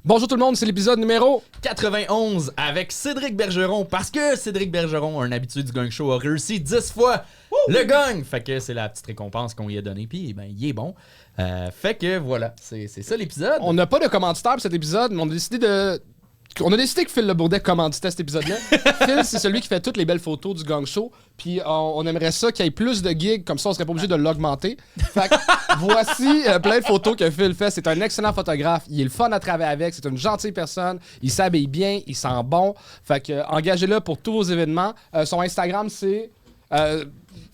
Bonjour tout le monde, c'est l'épisode numéro 91 avec Cédric Bergeron, parce que Cédric Bergeron, un habitué du Gang Show, a réussi 10 fois le gang. Fait que c'est la petite récompense qu'on lui a donnée, puis ben, il est bon. Fait que voilà, c'est ça l'épisode. On n'a pas de commanditaire pour cet épisode, mais on a décidé que Phil Le Bourdet commanditait cet épisode-là. Phil, c'est celui qui fait toutes les belles photos du Gang Show. Puis on aimerait ça qu'il y ait plus de gigs, comme ça on serait pas obligé de l'augmenter. Fait que voici plein de photos que Phil fait. C'est un excellent photographe. Il est le fun à travailler avec. C'est une gentille personne. Il s'habille bien. Il sent bon. Fait que engagez-le pour tous vos événements. Son Instagram, c'est... Philippe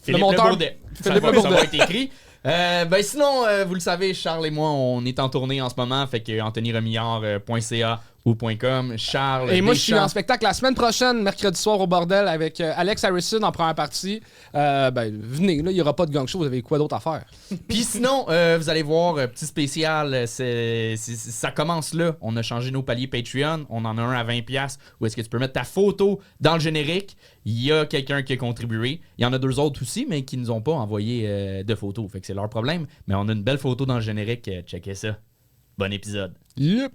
le monteur... Le Bourdet. Ça va être écrit. Sinon, vous le savez, Charles et moi, on est en tournée en ce moment. Fait que AnthonyRemillard.ca ou .com. Charles. Et moi, je suis en spectacle la semaine prochaine, mercredi soir au bordel, avec Alex Harrison en première partie. Venez, là, il n'y aura pas de gang show, vous avez quoi d'autre à faire? Puis sinon, vous allez voir, petit spécial, ça commence là. On a changé nos paliers Patreon. On en a un à 20$ où est-ce que tu peux mettre ta photo dans le générique. Il y a quelqu'un qui a contribué. Il y en a 2 autres aussi, mais qui nous ont pas envoyé de photos. Fait que c'est leur problème. Mais on a une belle photo dans le générique. Checkez ça. Bon épisode. Yep.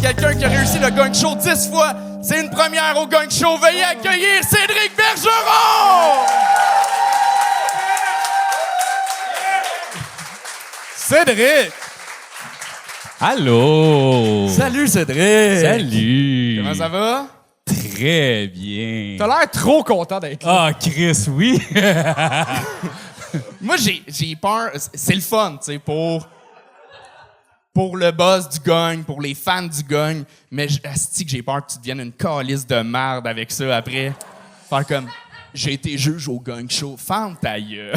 Quelqu'un qui a réussi le Gang Show 10 fois, c'est une première au Gang Show. Veuillez accueillir Cédric Bergeron! Cédric! Allô! Salut Cédric! Salut! Comment ça va? Très bien. T'as l'air trop content d'être là. Ah, Chris, oui! Moi, j'ai peur. C'est le fun, tu sais, pour le buzz du gang, pour les fans du gang. Mais asti que j'ai peur que tu deviennes une calice de merde avec ça après. Faire comme, j'ai été juge au Gang Show. Ferme ta gueule.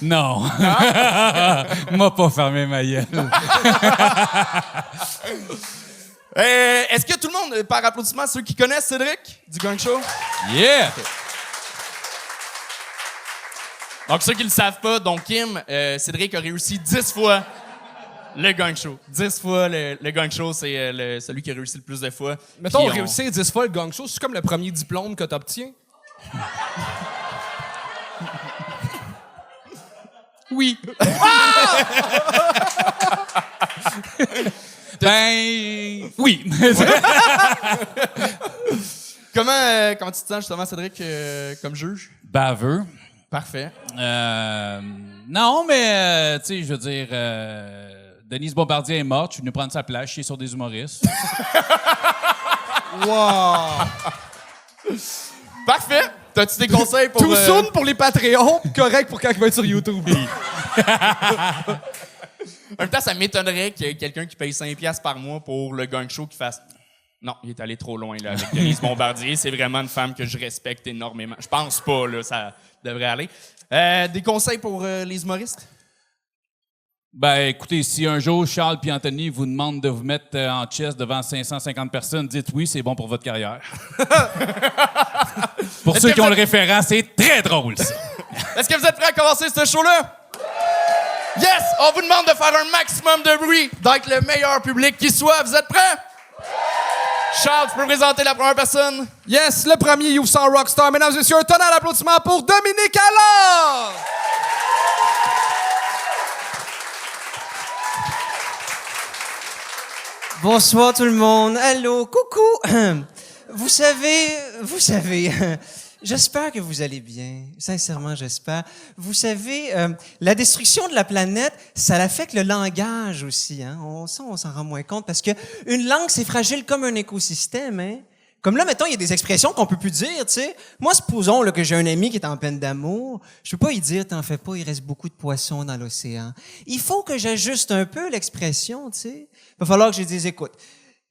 Non. M'a pas fermé ma gueule. Est-ce que tout le monde, par applaudissement, ceux qui connaissent Cédric du Gang Show? Yeah! Donc, ceux qui le savent pas, donc Kim, Cédric a réussi 10 fois le Gang Show. 10 fois le Gang Show, c'est celui qui a réussi le plus de fois. Mettons, Puis réussir 10 fois le Gang Show, c'est comme le premier diplôme que t'obtiens? Oui. Ben... Oui. Comment tu te sens justement, Cédric, comme juge? Baveux. Parfait. Non, mais, tu sais, je veux dire... Denise Bombardier est morte, je suis venu prendre sa place, je suis sur des humoristes. Wow! Parfait. T'as-tu des conseils pour... Tout soon pour les Patreons, correct pour quand il va être sur YouTube. En même temps, ça m'étonnerait qu'il y ait quelqu'un qui paye 5$ par mois pour le Gang Show qui fasse... Non, il est allé trop loin là avec Denise Bombardier. C'est vraiment une femme que je respecte énormément. Je pense pas, là, ça devrait aller. Des conseils pour les humoristes? Ben, écoutez, si un jour Charles et Anthony vous demandent de vous mettre en chest devant 550 personnes, dites oui, c'est bon pour votre carrière. Pour ceux qui ont le référent, c'est très drôle, ça. Est-ce que vous êtes prêts à commencer ce show-là? Yes! On vous demande de faire un maximum de bruit, d'être le meilleur public qui soit. Vous êtes prêts? Charles, tu peux présenter la première personne? Yes, le premier You Sound Rockstar. Mesdames et messieurs, un tonnerre d'applaudissements pour Dominique Allard! Bonsoir tout le monde. Allô, coucou. Vous savez, j'espère que vous allez bien. Sincèrement, j'espère. Vous savez, la destruction de la planète, ça affecte le langage aussi. Hein? On s'en rend moins compte parce que une langue, c'est fragile comme un écosystème. Hein? Comme là, mettons, il y a des expressions qu'on peut plus dire, tu sais. Moi, supposons là, que j'ai un ami qui est en peine d'amour. Je peux pas lui dire, t'en fais pas, il reste beaucoup de poissons dans l'océan. Il faut que j'ajuste un peu l'expression, tu sais. Il va falloir que je lui dise, écoute,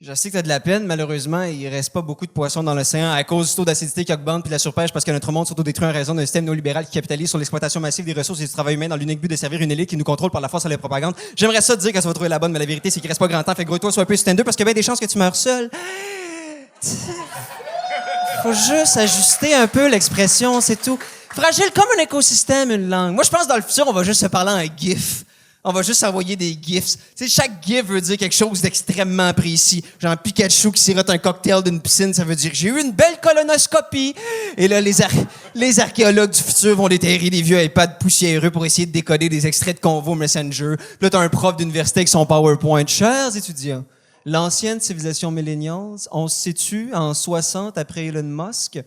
je sais que t'as de la peine, malheureusement, il reste pas beaucoup de poissons dans l'océan à cause du taux d'acidité qui augmente puis de la surpêche parce que notre monde s'autodétruit en raison d'un système néolibéral qui capitalise sur l'exploitation massive des ressources et du travail humain dans l'unique but de servir une élite qui nous contrôle par la force et la propagande. J'aimerais ça te dire que ça va trouver la bonne, mais la vérité, c'est qu'il reste pas grand temps. Fait que gros, toi, sois un peu stand-up parce qu'il y a bien des chances que tu meurs seul. Faut juste ajuster un peu l'expression, c'est tout. Fragile comme un écosystème, une langue. Moi, je pense que dans le futur, on va juste se parler en GIF. On va juste envoyer des gifs. Tu sais, chaque gif veut dire quelque chose d'extrêmement précis. Genre Pikachu qui sirote un cocktail d'une piscine, ça veut dire j'ai eu une belle colonoscopie. Et là, les archéologues du futur vont déterrer des vieux iPads poussiéreux pour essayer de décoder des extraits de convo Messenger. Puis là, t'as un prof d'université avec son PowerPoint. Chers étudiants, l'ancienne civilisation millennials, on se situe en 60 après Elon Musk,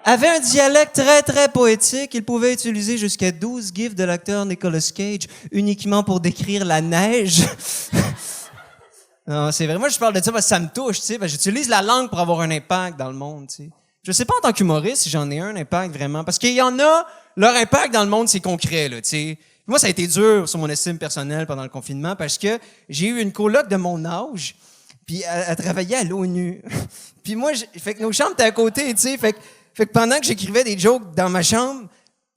avait un dialecte très, très poétique. Il pouvait utiliser jusqu'à 12 gifs de l'acteur Nicolas Cage uniquement pour décrire la neige. Non, c'est vrai. Moi, je parle de ça parce que ça me touche, tu sais. J'utilise la langue pour avoir un impact dans le monde, tu sais. Je sais pas en tant qu'humoriste si j'en ai un impact vraiment. Parce qu'il y en a, leur impact dans le monde, c'est concret, là, tu sais. Moi, ça a été dur sur mon estime personnelle pendant le confinement parce que j'ai eu une coloc de mon âge, puis elle travaillait à l'ONU. Puis moi, fait que nos chambres étaient à côté, tu sais. Fait que pendant que j'écrivais des jokes dans ma chambre,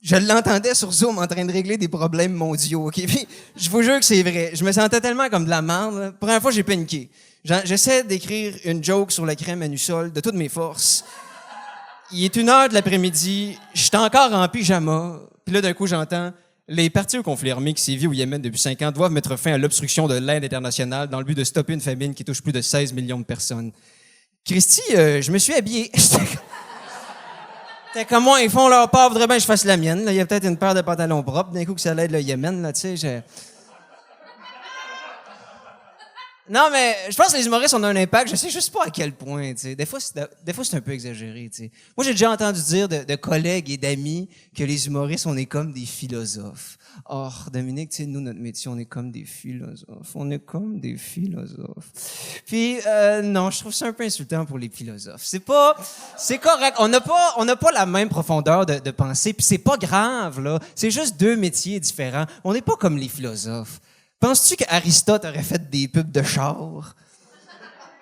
je l'entendais sur Zoom en train de régler des problèmes mondiaux, OK? Puis je vous jure que c'est vrai. Je me sentais tellement comme de la merde. Là. Première fois, j'ai paniqué. J'essaie d'écrire une joke sur la crème Anusol de toutes mes forces. Il est 1h de l'après-midi, j'étais encore en pyjama. Puis là, d'un coup, j'entends « Les partis au conflit armé qui sévit au Yémen depuis 5 ans doivent mettre fin à l'obstruction de l'aide internationale dans le but de stopper une famine qui touche plus de 16 millions de personnes. » Christy, je me suis habillé. C'était comme moi, ils font leur part, voudrait bien que je fasse la mienne. Là. Il y a peut-être une paire de pantalons propres, d'un coup que ça l'aide le Yémen, là, tu sais. Non, mais je pense que les humoristes ont un impact. Je sais juste pas à quel point, tu sais. Des fois, c'est un peu exagéré, tu sais. Moi, j'ai déjà entendu dire de collègues et d'amis que les humoristes, on est comme des philosophes. Or, Dominique, tu sais, nous, notre métier, on est comme des philosophes. On est comme des philosophes. Puis, non, je trouve ça un peu insultant pour les philosophes. C'est correct. On n'a pas la même profondeur de pensée, puis c'est pas grave, là. C'est juste deux métiers différents. On n'est pas comme les philosophes. Penses-tu qu'Aristote aurait fait des pubs de char?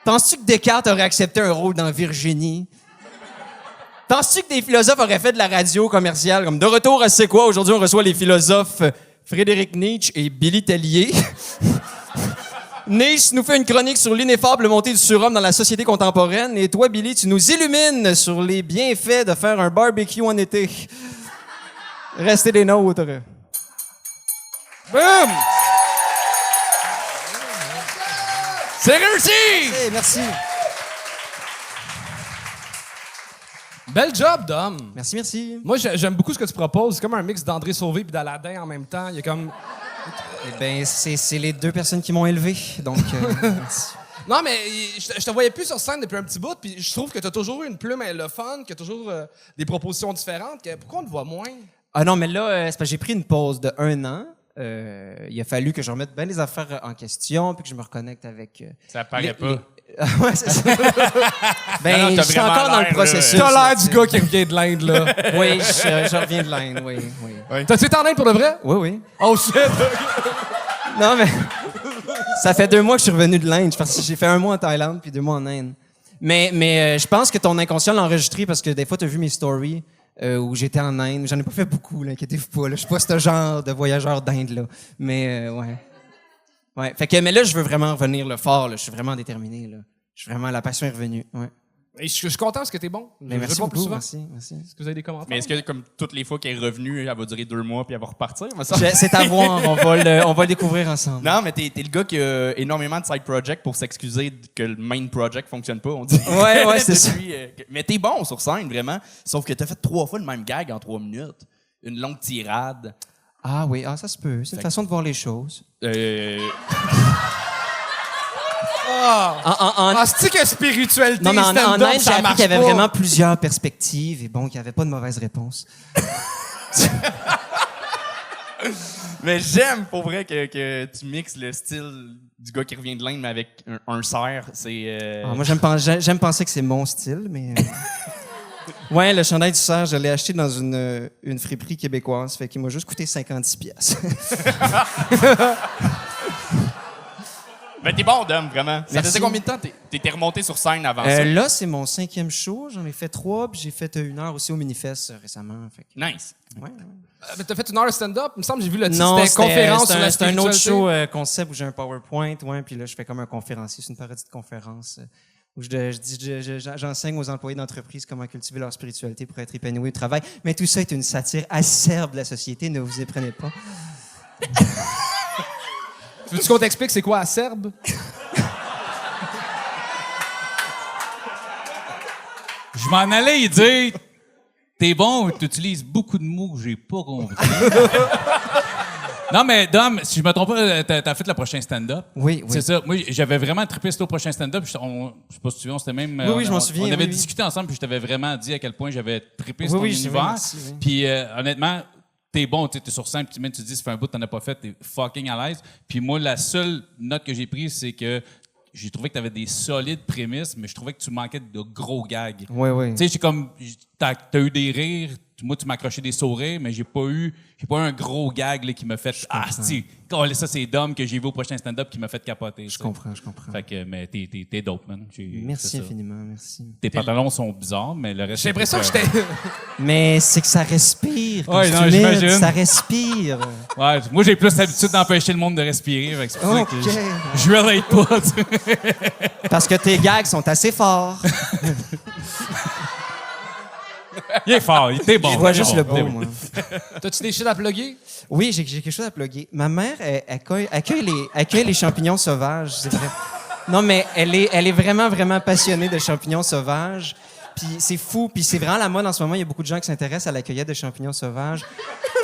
Penses-tu que Descartes aurait accepté un rôle dans Virginie? Penses-tu que des philosophes auraient fait de la radio commerciale comme de retour à C'est quoi? Aujourd'hui, on reçoit les philosophes Frédéric Nietzsche et Billy Tellier. Nietzsche nous fait une chronique sur l'ineffable montée du surhomme dans la société contemporaine. Et toi, Billy, tu nous illumines sur les bienfaits de faire un barbecue en été. Restez des nôtres. Boum! C'est réussi! Hey, merci. Bel job, Dom. Merci, merci. Moi, j'aime beaucoup ce que tu proposes. C'est comme un mix d'André Sauvé et d'Aladin en même temps. Il y a comme... Eh bien, c'est les deux personnes qui m'ont élevé, donc... merci. Non, mais je te voyais plus sur scène depuis un petit bout, puis je trouve que tu as toujours eu une plume et le fun, que tu as toujours des propositions différentes. Pourquoi on te voit moins? Ah non, mais là, c'est parce que j'ai pris une pause de 1 an. Il a fallu que je remette bien les affaires en question, puis que je me reconnecte avec... Ça paraît pas. Ouais, c'est ça. Ben, Non, je t'as suis vraiment encore dans le l'air, processus. T'as là, l'air du gars qui revient de l'Inde, là. Oui, je reviens de l'Inde, oui. T'as-tu été en Inde pour de vrai? Oui, oui. Oh shit! Non, mais ça fait 2 mois que je suis revenu de l'Inde. Parce que j'ai fait 1 mois en Thaïlande puis 2 mois en Inde. Mais je pense que ton inconscient l'a enregistré parce que des fois, tu as vu mes stories où j'étais en Inde. J'en ai pas fait beaucoup, là, inquiétez-vous pas. Là. Je suis pas ce genre de voyageur d'Inde, là. Mais, ouais. Ouais. Fait que, mais là, je veux vraiment revenir le fort, là. Je suis vraiment déterminé, là. La passion est revenue, ouais. Et je suis content parce que t'es bon. Mais Je merci veux pas plus beaucoup, souvent. merci. Est-ce que vous avez des commentaires? Mais est-ce que, comme toutes les fois qu'elle est revenue, elle va durer 2 mois puis elle va repartir? C'est à voir, on va le découvrir ensemble. Non, mais t'es le gars qui a énormément de side projects pour s'excuser que le main project fonctionne pas, on dit. Ouais, c'est ça. Mais t'es bon sur scène, vraiment. Sauf que t'as fait 3 fois le même gag en 3 minutes. Une longue tirade. Ah oui, ça se peut. C'est une façon de voir les choses. C'est que spiritualité, Non, mais en stand-up, Inde, j'ai ça appris marche qu'il y avait pas. vraiment plusieurs perspectives et bon, qu'il n'y avait pas de mauvaise réponse. Mais j'aime pour vrai que tu mixes le style du gars qui revient de l'Inde mais avec un cerf. C'est. Moi, j'aime penser que c'est mon style, mais... Ouais, le chandail du cerf, je l'ai acheté dans une friperie québécoise, fait qu'il m'a juste coûté 56 piastres. Mais t'es bon, Dom, vraiment. Ça Merci. faisait combien de temps t'étais remonté sur scène avant ça? Là, c'est mon 5e show. J'en ai fait 3, puis j'ai fait 1 heure aussi au Minifest récemment. Fait que... Nice. Ouais. Mais t'as fait 1 heure de stand-up? Il me semble que j'ai vu le titre. Non, C'était conférence sur la c'est un autre spiritualité. show concept où j'ai un PowerPoint, ouais, puis là, je fais comme un conférencier. C'est une parodie de conférence où j'enseigne aux employés d'entreprise comment cultiver leur spiritualité pour être épanouis au travail. Mais tout ça est une satire acerbe de la société, ne vous y prenez pas. Veux-tu qu'on t'explique c'est quoi acerbe? Je m'en allais y dire, t'es bon, t'utilises beaucoup de mots que j'ai pas compris. Non, mais Dom, si je me trompe pas, t'as fait le prochain stand-up. Oui. C'est ça. Moi, j'avais vraiment trippé sur le prochain stand-up. Je sais pas si tu te souviens, on s'était même... Oui, je m'en souviens. On avait oui. discuté ensemble, puis je t'avais vraiment dit à quel point j'avais trippé sur ton Oui, univers. merci, oui. Puis honnêtement, t'es bon, t'es sur scène, puis tu dis, ça fait un bout que t'en as pas fait, t'es fucking à l'aise. Puis moi, la seule note que j'ai prise, c'est que j'ai trouvé que t'avais des solides prémices, mais je trouvais que tu manquais de gros gags. Oui. Tu sais, j'ai comme... T'as eu des rires, moi, tu m'as accroché des sourires, mais j'ai pas eu un gros gag là, qui m'a fait... Ah, ça, c'est Dom que j'ai vu au prochain stand-up qui m'a fait capoter. Je comprends. Fait que, mais t'es dope, man. Merci infiniment, merci. Tes pantalons sont bizarres, mais le reste... J'ai l'impression que j'étais... Mais c'est que ça respire. Ouais, quand non, c'est humide, j'imagine. ça respire. Ouais, moi, j'ai plus l'habitude d'empêcher le monde de respirer. Fait que c'est pour ça OK. que je relate pas, tu sais. Parce que tes gags sont assez forts. Il est fort, il était bon. Je vois il est juste bon. le beau, moi. T'as-tu des shit à plugger? Oui, j'ai quelque chose à plugger. Ma mère accueille les champignons sauvages, c'est vrai. Non, mais elle est vraiment, vraiment passionnée de champignons sauvages. Puis c'est fou, puis c'est vraiment la mode en ce moment. Il y a beaucoup de gens qui s'intéressent à la cueillette de champignons sauvages.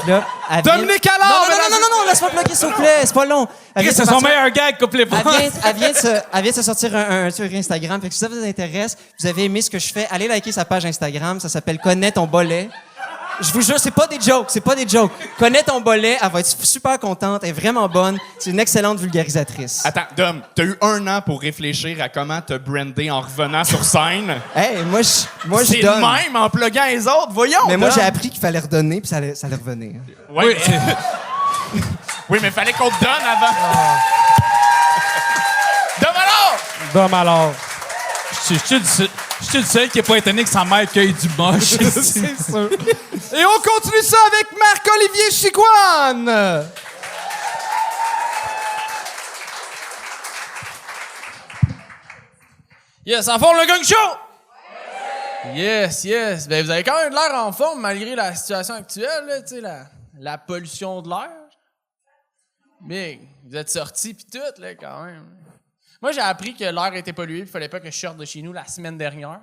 Puis là, Dominique Allard, non, laisse-moi plugger, s'il vous plaît, c'est pas long. Elle vient de C'est son sortir- meilleur gag, couple pas. Elle vient de se sortir un sur Instagram. Fait que si ça vous intéresse, vous avez aimé ce que je fais, allez liker sa page Instagram. Ça s'appelle Connais ton bolet. Je vous jure, c'est pas des jokes. Connais ton bolet, elle va être super contente, elle est vraiment bonne. C'est une excellente vulgarisatrice. Attends, Dom, t'as eu 1 an pour réfléchir à comment te brander en revenant sur scène. Hey, moi je C'est donne. le même en pluguant les autres, voyons. Mais moi Dom. j'ai appris qu'il fallait redonner puis ça allait revenir. Ouais, oui, mais fallait qu'on te donne avant. Dom alors! Dom alors. Je suis le seul qui n'est pas étonné que sa mère cueille du moche. C'est sûr. Et on continue ça avec Marc-Olivier Chicoine. Yes, en forme le gang show! Yes. Ben, vous avez quand même de l'air en forme malgré la situation actuelle, là, tu sais, la pollution de l'air. Big, vous êtes sortis pis tout, là, quand même. Moi, j'ai appris que l'air était pollué pis il fallait pas que je sorte de chez nous la semaine dernière.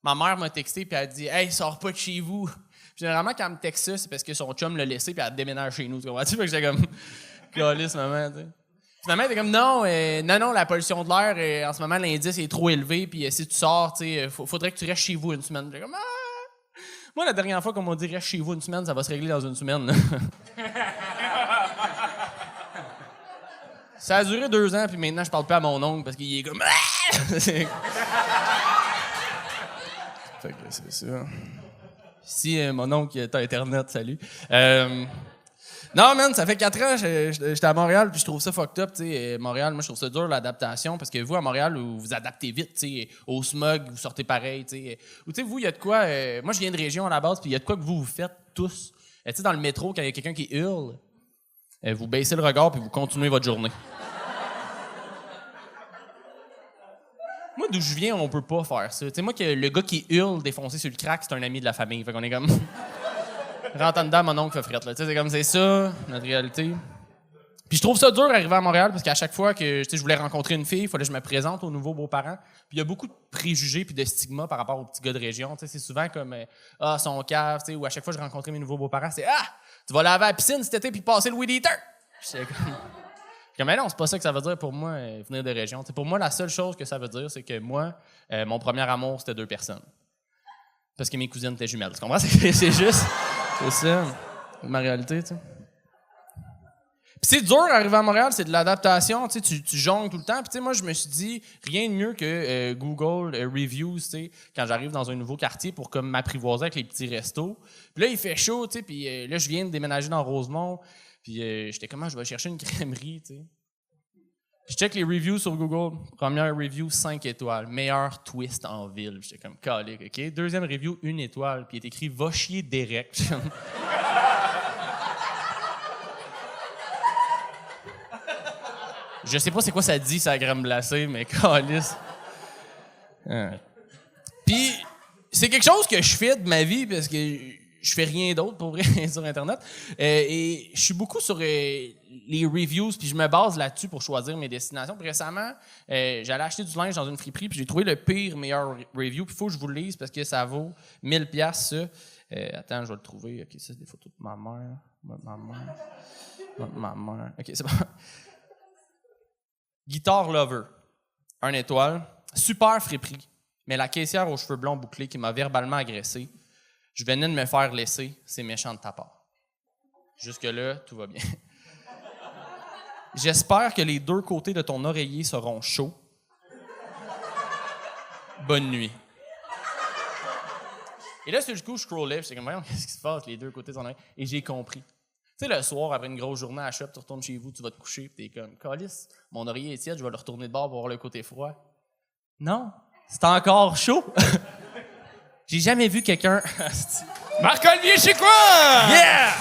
Ma mère m'a texté pis elle a dit « Hey, sors pas de chez vous! » Généralement, quand elle me texte ça, c'est parce que son chum l'a laissé pis elle déménage chez nous, tu comprends-tu? Fait que j'étais comme « Calisse, maman, tu sais. » Finalement, elle était comme non, la pollution de l'air, en ce moment, l'indice est trop élevé, puis si tu sors, tu sais, faudrait que tu restes chez vous une semaine. J'étais comme moi, la dernière fois qu'on m'a dit reste chez vous une semaine, ça va se régler dans une semaine. Là. Ça a duré 2 ans, puis maintenant, je parle pas à mon oncle parce qu'il est comme. Fait que c'est ça. Si mon oncle t'as Internet, salut. Non, man, ça fait 4 ans que j'étais à Montréal, puis je trouve ça fucked up, tu sais. Montréal, moi, je trouve ça dur, l'adaptation, parce que vous, à Montréal, vous vous adaptez vite, tu sais. Au smog, vous sortez pareil, tu sais. Ou, tu sais, vous, il y a de quoi... moi, je viens de région à la base, puis il y a de quoi que vous faites tous. Tu sais, dans le métro, quand il y a quelqu'un qui hurle, vous baissez le regard, puis vous continuez votre journée. Moi, d'où je viens, on peut pas faire ça. Tu sais, moi, que le gars qui hurle défoncé sur le crack, c'est un ami de la famille. Fait qu'on est comme... Rentre en dedans, mon oncle fait frette, là. Tu sais, c'est comme c'est ça, notre réalité. Puis je trouve ça dur d'arriver à Montréal parce qu'à chaque fois que je voulais rencontrer une fille, il fallait que je me présente aux nouveaux beaux-parents. Puis il y a beaucoup de préjugés puis de stigmas par rapport aux petits gars de région. Tu sais, c'est souvent comme son cave, tu sais, ou à chaque fois que je rencontrais mes nouveaux beaux-parents, c'est tu vas laver à la piscine cet été puis passer le weed eater. J'étais comme mais non, c'est pas ça que ça veut dire pour moi venir de région. T'sais, pour moi, la seule chose que ça veut dire, c'est que moi, mon premier amour, c'était 2 personnes. Parce que mes cousines étaient jumelles. Tu comprends? C'est juste. C'est ça, ma réalité, tu sais. Puis c'est dur d'arriver à Montréal, c'est de l'adaptation, tu sais, tu jongles tout le temps. Puis tu sais, moi, je me suis dit, rien de mieux que Google Reviews, tu sais, quand j'arrive dans un nouveau quartier pour comme m'apprivoiser avec les petits restos. Puis là, il fait chaud, tu sais, puis là, je viens de déménager dans Rosemont. Puis j'étais comment, je vais chercher une crèmerie, tu sais. Je check les reviews sur Google. Première review, 5 étoiles. Meilleur twist en ville. J'étais comme, calique, OK? Deuxième review, 1 étoile. Puis il est écrit, va chier Derek. Je sais pas c'est quoi ça dit, ça crème glacée, mais calisse. Puis c'est quelque chose que je fais de ma vie parce que je fais rien d'autre pour vrai sur Internet. Et je suis beaucoup sur les reviews, puis je me base là-dessus pour choisir mes destinations. Puis récemment, j'allais acheter du linge dans une friperie, puis j'ai trouvé le pire meilleur review. Puis il faut que je vous le lise parce que ça vaut 1000$, ça. Attends, je vais le trouver. OK, ça, c'est des photos de ma mère. Ma mère. OK, c'est bon. Guitar Lover. 1 étoile. Super friperie. Mais la caissière aux cheveux blonds bouclés qui m'a verbalement agressé, je venais de me faire laisser, c'est méchant de ta part. Jusque-là, tout va bien. J'espère que les 2 côtés de ton oreiller seront chauds. Bonne nuit. Et là, sur le coup, je scrollais, j'étais comme, voyons, qu'est-ce qui se passe, les 2 côtés de ton oreiller? Et j'ai compris. Tu sais, le soir, après une grosse journée à shop, tu retournes chez vous, tu vas te coucher, puis t'es comme, câlisse, mon oreiller est tiède, je vais le retourner de bord pour voir le côté froid. Non, c'est encore chaud. J'ai jamais vu quelqu'un. Marc-Olivier, chez quoi? Yeah!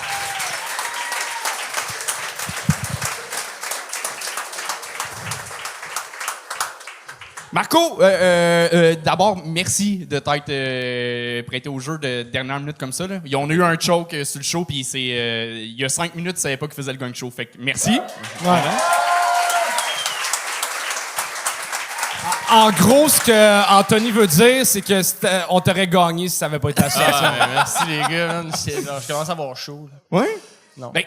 Marco, d'abord, merci de t'être prêté au jeu de dernière minute comme ça. Là. Ils ont eu un choke sur le show, puis il y a 5 minutes, ils savaient pas qu'ils faisaient le gang show. Fait que merci. Ouais. En gros, ce que Anthony veut dire, c'est que on t'aurait gagné si ça avait pas été la situation. Merci les gars, man. Je commence à avoir chaud. Là. Oui? Non. Ben,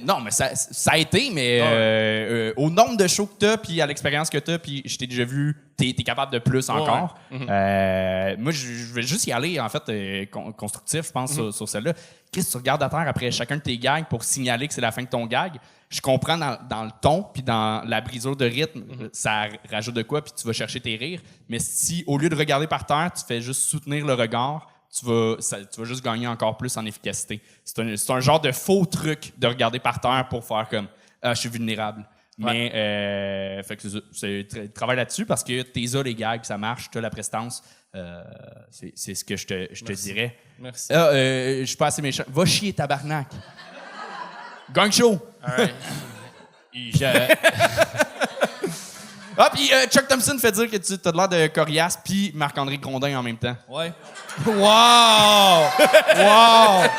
non, mais ça a été, mais au nombre de shows que t'as, puis à l'expérience que t'as, puis je t'ai déjà vu, t'es capable de plus encore. Moi, je vais juste y aller, en fait, constructif, je pense, sur celle-là. Qu'est-ce que tu regardes à terre après chacun de tes gags pour signaler que c'est la fin de ton gag? Je comprends dans le ton, puis dans la brisure de rythme, ça rajoute de quoi, puis tu vas chercher tes rires. Mais si, au lieu de regarder par terre, tu fais juste soutenir le regard, tu vas juste gagner encore plus en efficacité. C'est un genre de faux truc de regarder par terre pour faire comme « Ah, je suis vulnérable ». Mais fait que c'est travaille là-dessus parce que t'es les gags, ça marche, t'as la prestance. C'est ce que je te dirais. Merci. Je suis pas assez méchant. Va chier, tabarnak. Gang show. All right. Ah, puis Chuck Thompson fait dire que tu as l'air de Corias puis Marc-André Grondin en même temps. Ouais. Wow! Wow!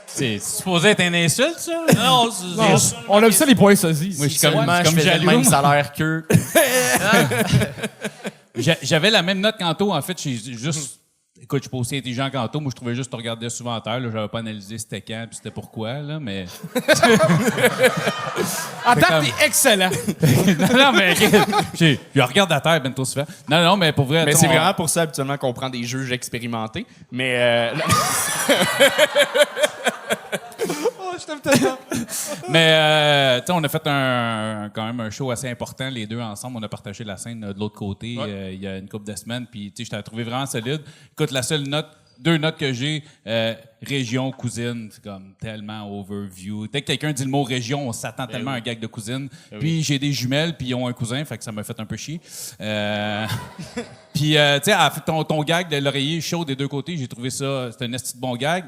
C'est supposé être une insulte, ça? Non, Non, on aime ça les points sosies. Moi, je suis comme je faisais jaloux. le même salaire qu'eux. J'avais la même note qu'Anto, en fait. J'ai juste... Écoute, je suis pas aussi intelligent qu'Anto. Moi, je trouvais juste que tu regardais souvent à terre. Je n'avais pas analysé c'était quand puis c'était pourquoi, là, mais... En tant que t'es excellent. non, mais... Je regarde à terre, ben trop souvent. Non, mais pour vrai... Mais c'est vraiment pour ça, habituellement, qu'on prend des juges expérimentés. Mais... Oh, je t'aime tellement. Mais, tu sais, on a fait quand même un show assez important, les deux ensemble. On a partagé la scène de l'autre côté il y a une couple de semaines. Puis, tu sais, je t'ai trouvé vraiment solide. Écoute, la seule note, 2 notes que j'ai, région, cousine, c'est comme tellement overview. Dès que quelqu'un dit le mot région, on s'attend tellement à un gag de cousine. Puis, j'ai des jumelles, puis ils ont un cousin, fait que ça m'a fait un peu chier. Puis, tu sais, ton gag de l'oreiller chaud des 2 côtés, j'ai trouvé ça, c'était un esti de bon gag.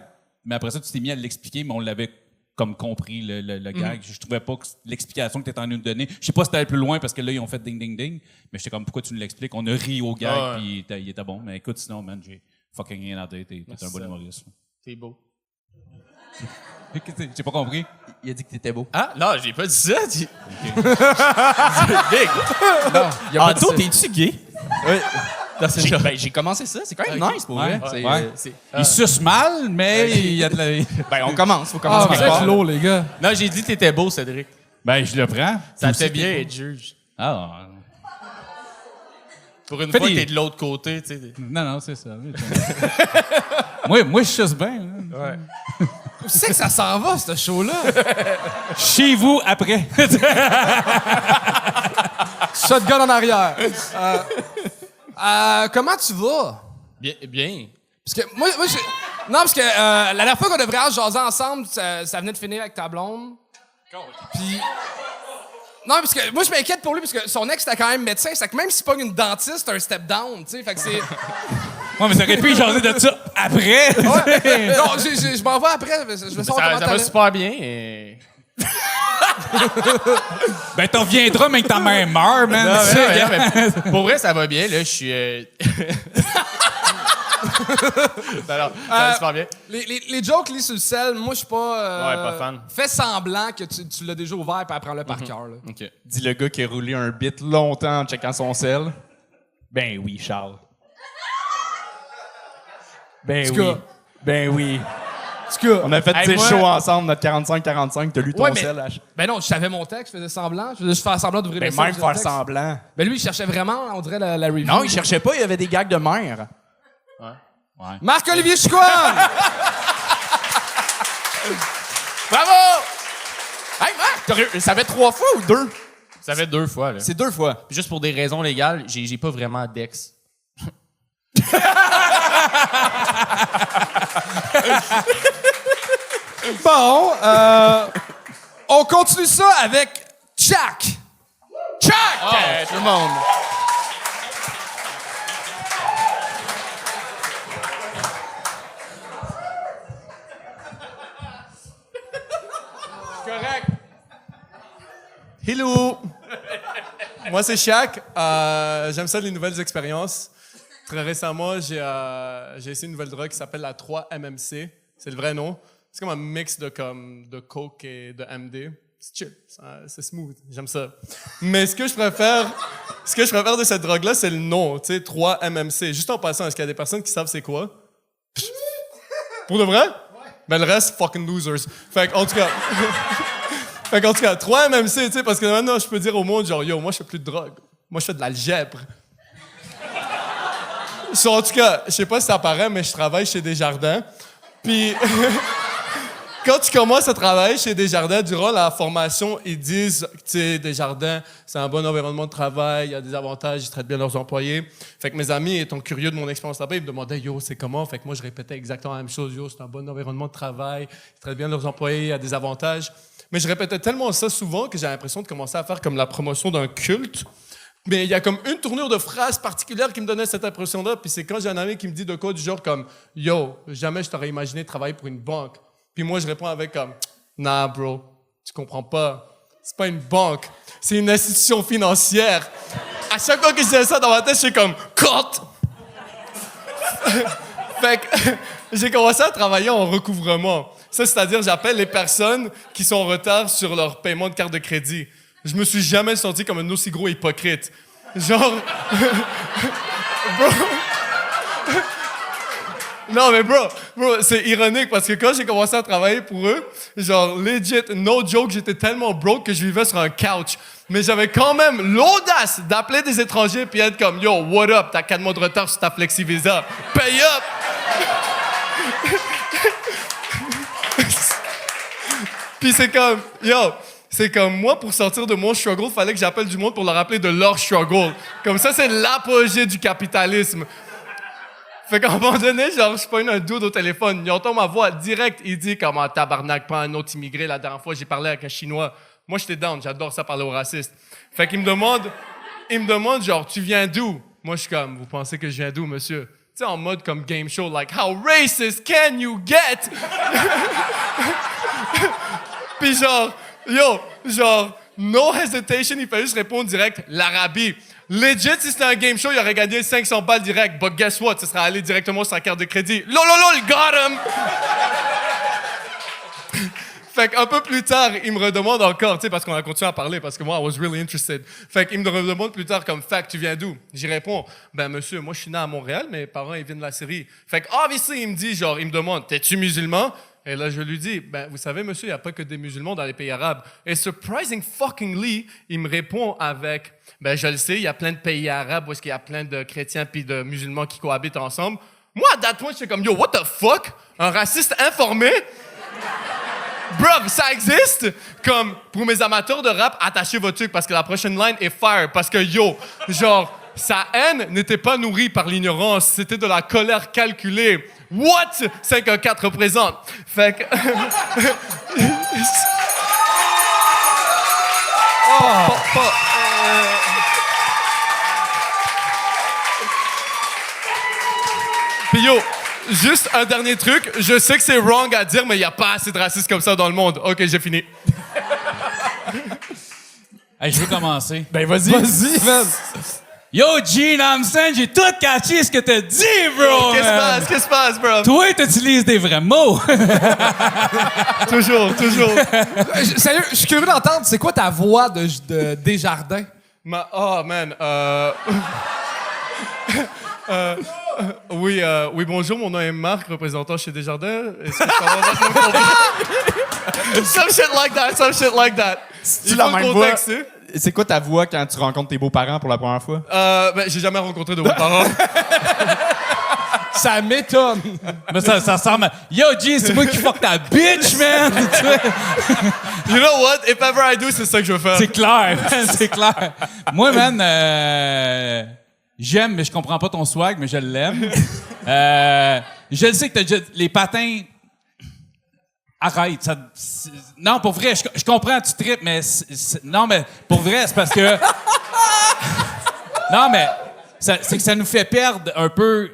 Mais après ça, tu t'es mis à l'expliquer, mais on l'avait comme compris, le gag. Je trouvais pas que l'explication que tu étais en train de nous donner. Je sais pas si t'allais plus loin parce que là, ils ont fait ding, ding, ding. Mais j'étais comme, pourquoi tu nous l'expliques? On a ri au gag, puis il était bon. Mais écoute, sinon, man, j'ai fucking rien à dire. T'es un bon humoriste. T'es beau. J'ai pas compris. Il a dit que t'étais beau. Ah, non, j'ai pas dit ça. Big. Non, Anto, t'es-tu gay? Oui. J'ai commencé ça. C'est quand même nice pour vrai. Il suce mal, mais il y a de la... Ben, on commence. Faut Ah, commencer vous quelque part. êtes lourd, les gars. Non, j'ai dit que t'étais beau, Cédric. Ben, je le prends. Ça te fait bien être juge. Ah, Pour une Fais fois, des- t'es de l'autre côté, tu sais. non, c'est ça. moi, je suce bien. Hein. Ouais. Tu sais que ça s'en va, ce show-là. Chez vous, après. Shotgun en arrière. Comment tu vas? Bien. Bien. Parce que moi non, parce que la dernière fois qu'on devrait avoir jasé ensemble, ça venait de finir avec ta blonde. Puis... Non, parce que moi, je m'inquiète pour lui, parce que son ex était quand même médecin. C'est que même s'il pogne une dentiste, c'est un step down, tu sais. Fait que c'est... Ouais, mais t'aurais pu jaser de ça après. Non, je m'en vais après. Je vais savoir comment Ça va super bien. Et... Ben, t'en reviendras, mais que ta mère meurt, man. Non, mais pour vrai, ça va bien. Là, je suis... Alors, ça va super bien. Les jokes lisent sur le sel, moi, je suis pas... Ouais, pas fan. Fais semblant que tu l'as déjà ouvert puis apprends-le par cœur. là. OK. Dit le gars qui a roulé un bit longtemps en checkant son sel. Ben oui, Charles. Ben tout oui. cas. Ben oui. En tout cas, On a fait Hey, tes moi- shows ensemble, notre 45-45. T'as lu ton Ouais, mais- sel. ben non, je savais mon texte, je faisais semblant. Je faisais juste faire semblant d'ouvrir Ben le sel, même je faire faisais le texte. semblant. Ben lui, il cherchait vraiment, on dirait, la review. Non, il cherchait pas, il y avait des gags de mère. Marc-Olivier Chicoine! Bravo! Hey, Marc, ça fait 3 fois ou 2? Ça fait 2 fois, là. C'est 2 fois. Puis juste pour des raisons légales, j'ai pas vraiment d'ex. Bon, on continue ça avec Jack. Jack! Tout le monde. Correct. Hello. Moi, c'est Shaq. J'aime ça, les nouvelles expériences. Très récemment, j'ai essayé une nouvelle drogue qui s'appelle la 3-MMC. C'est le vrai nom. C'est comme un mix de coke et de MD. C'est chill. C'est smooth. J'aime ça. Mais ce que je préfère de cette drogue-là, c'est le nom. Tu sais, 3-MMC. Juste en passant, est-ce qu'il y a des personnes qui savent c'est quoi? Pour de vrai? Ben, le reste, fucking losers. Fait qu'en tout cas... Fait qu'en tout cas, 3 MMC, tu sais, parce que maintenant, je peux dire au monde, genre, yo, moi, je fais plus de drogue. Moi, je fais de l'algèbre. So, en tout cas, je sais pas si ça paraît, mais je travaille chez Desjardins. Puis, quand tu commences à travailler chez Desjardins, durant la formation, ils disent, tu sais, Desjardins, c'est un bon environnement de travail, il y a des avantages, ils traitent bien leurs employés. Fait que mes amis, étant curieux de mon expérience là-bas, ils me demandaient, yo, c'est comment? Fait que moi, je répétais exactement la même chose. Yo, c'est un bon environnement de travail, ils traitent bien leurs employés, il y a des avantages. Mais je répétais tellement ça souvent que j'ai l'impression de commencer à faire comme la promotion d'un culte. Mais il y a comme une tournure de phrase particulière qui me donnait cette impression-là. Puis c'est quand j'ai un ami qui me dit de quoi du genre comme « Yo, jamais je t'aurais imaginé travailler pour une banque. » Puis moi, je réponds avec comme « Nah, bro, tu comprends pas. C'est pas une banque. C'est une institution financière. » À chaque fois que je disais ça dans ma tête, je suis comme « Cut! » Fait que j'ai commencé à travailler en recouvrement. Ça, c'est-à-dire, j'appelle les personnes qui sont en retard sur leur paiement de carte de crédit. Je me suis jamais senti comme un aussi gros hypocrite. Genre... bro... Non, mais bro, c'est ironique parce que quand j'ai commencé à travailler pour eux, genre, legit, no joke, j'étais tellement broke que je vivais sur un couch. Mais j'avais quand même l'audace d'appeler des étrangers puis être comme « Yo, what up? T'as 4 mois de retard sur ta Flexi-Visa. Pay up! » Puis c'est comme, yo, c'est comme moi, pour sortir de mon struggle, fallait que j'appelle du monde pour leur rappeler de leur struggle. Comme ça, c'est l'apogée du capitalisme. Fait qu'à un moment donné, genre, je pogne un dude au téléphone, il entend ma voix direct, il dit comment tabarnak, pas un autre immigré. La dernière fois, j'ai parlé avec un Chinois. Moi, j'étais down, j'adore ça parler aux racistes. Fait qu'il me demande, genre, tu viens d'où? Moi, je suis comme, vous pensez que je viens d'où, monsieur? Tu sais, en mode comme game show, like, how racist can you get? Puis genre, no hesitation, il fallait juste répondre direct, l'Arabie. Legit, si c'était un game show, il aurait gagné 500 balles direct. But guess what? Ce serait allé directement sur sa carte de crédit. Lololol, got him! Fait qu'un peu plus tard, il me redemande encore, tu sais, parce qu'on a continué à parler, parce que moi, I was really interested. Fait qu'il me redemande plus tard comme, fact, tu viens d'où? J'y réponds, ben monsieur, moi je suis né à Montréal, mes parents, ils viennent de la Syrie. Fait que, obviously, il me dit, genre, il me demande, t'es-tu musulman? Et là, je lui dis, ben, vous savez, monsieur, il n'y a pas que des musulmans dans les pays arabes. Et surprising fuckingly, il me répond avec, ben, je le sais, il y a plein de pays arabes où est-ce qu'il y a plein de chrétiens puis de musulmans qui cohabitent ensemble. Moi, à that point, j'étais comme, yo, what the fuck? Un raciste informé? Bruv, ça existe? Comme, pour mes amateurs de rap, attachez votre truc parce que la prochaine line est fire. Parce que, yo, genre, sa haine n'était pas nourrie par l'ignorance, c'était de la colère calculée. What? 514 représente. Fait que... Puis yo, juste un dernier truc. Je sais que c'est wrong à dire, mais il n'y a pas assez de racistes comme ça dans le monde. OK, j'ai fini. Hey, je veux commencer. Ben vas-y. Vas-y, man. Yo, Gene Hamson, j'ai tout catché ce que t'as dit, bro! man. Qu'est-ce qui se passe, bro? Toi, t'utilises des vrais mots. Toujours. Sérieux, je suis curieux d'entendre, c'est quoi ta voix de Desjardins? Oh, man. Oui, bonjour, mon nom est Marc, représentant chez Desjardins. Est-ce que je peux avoir votre nom complet? Some shit like that. Tu la même voix. C'est quoi ta voix quand tu rencontres tes beaux-parents pour la première fois? J'ai jamais rencontré de vos parents. Ça m'étonne. Mais ça ressemble à... Yo, G, c'est moi qui fuck ta bitch, man! You know what? If ever I do, c'est ça que je veux faire. C'est clair, man, c'est clair. Moi, man, j'aime, mais je comprends pas ton swag, mais je l'aime. Je le sais que t'as déjà... Les patins... Arrête. Non, pour vrai, je comprends, tu tripes, mais... Non, mais pour vrai, c'est parce que... Non, mais c'est que ça nous fait perdre un peu...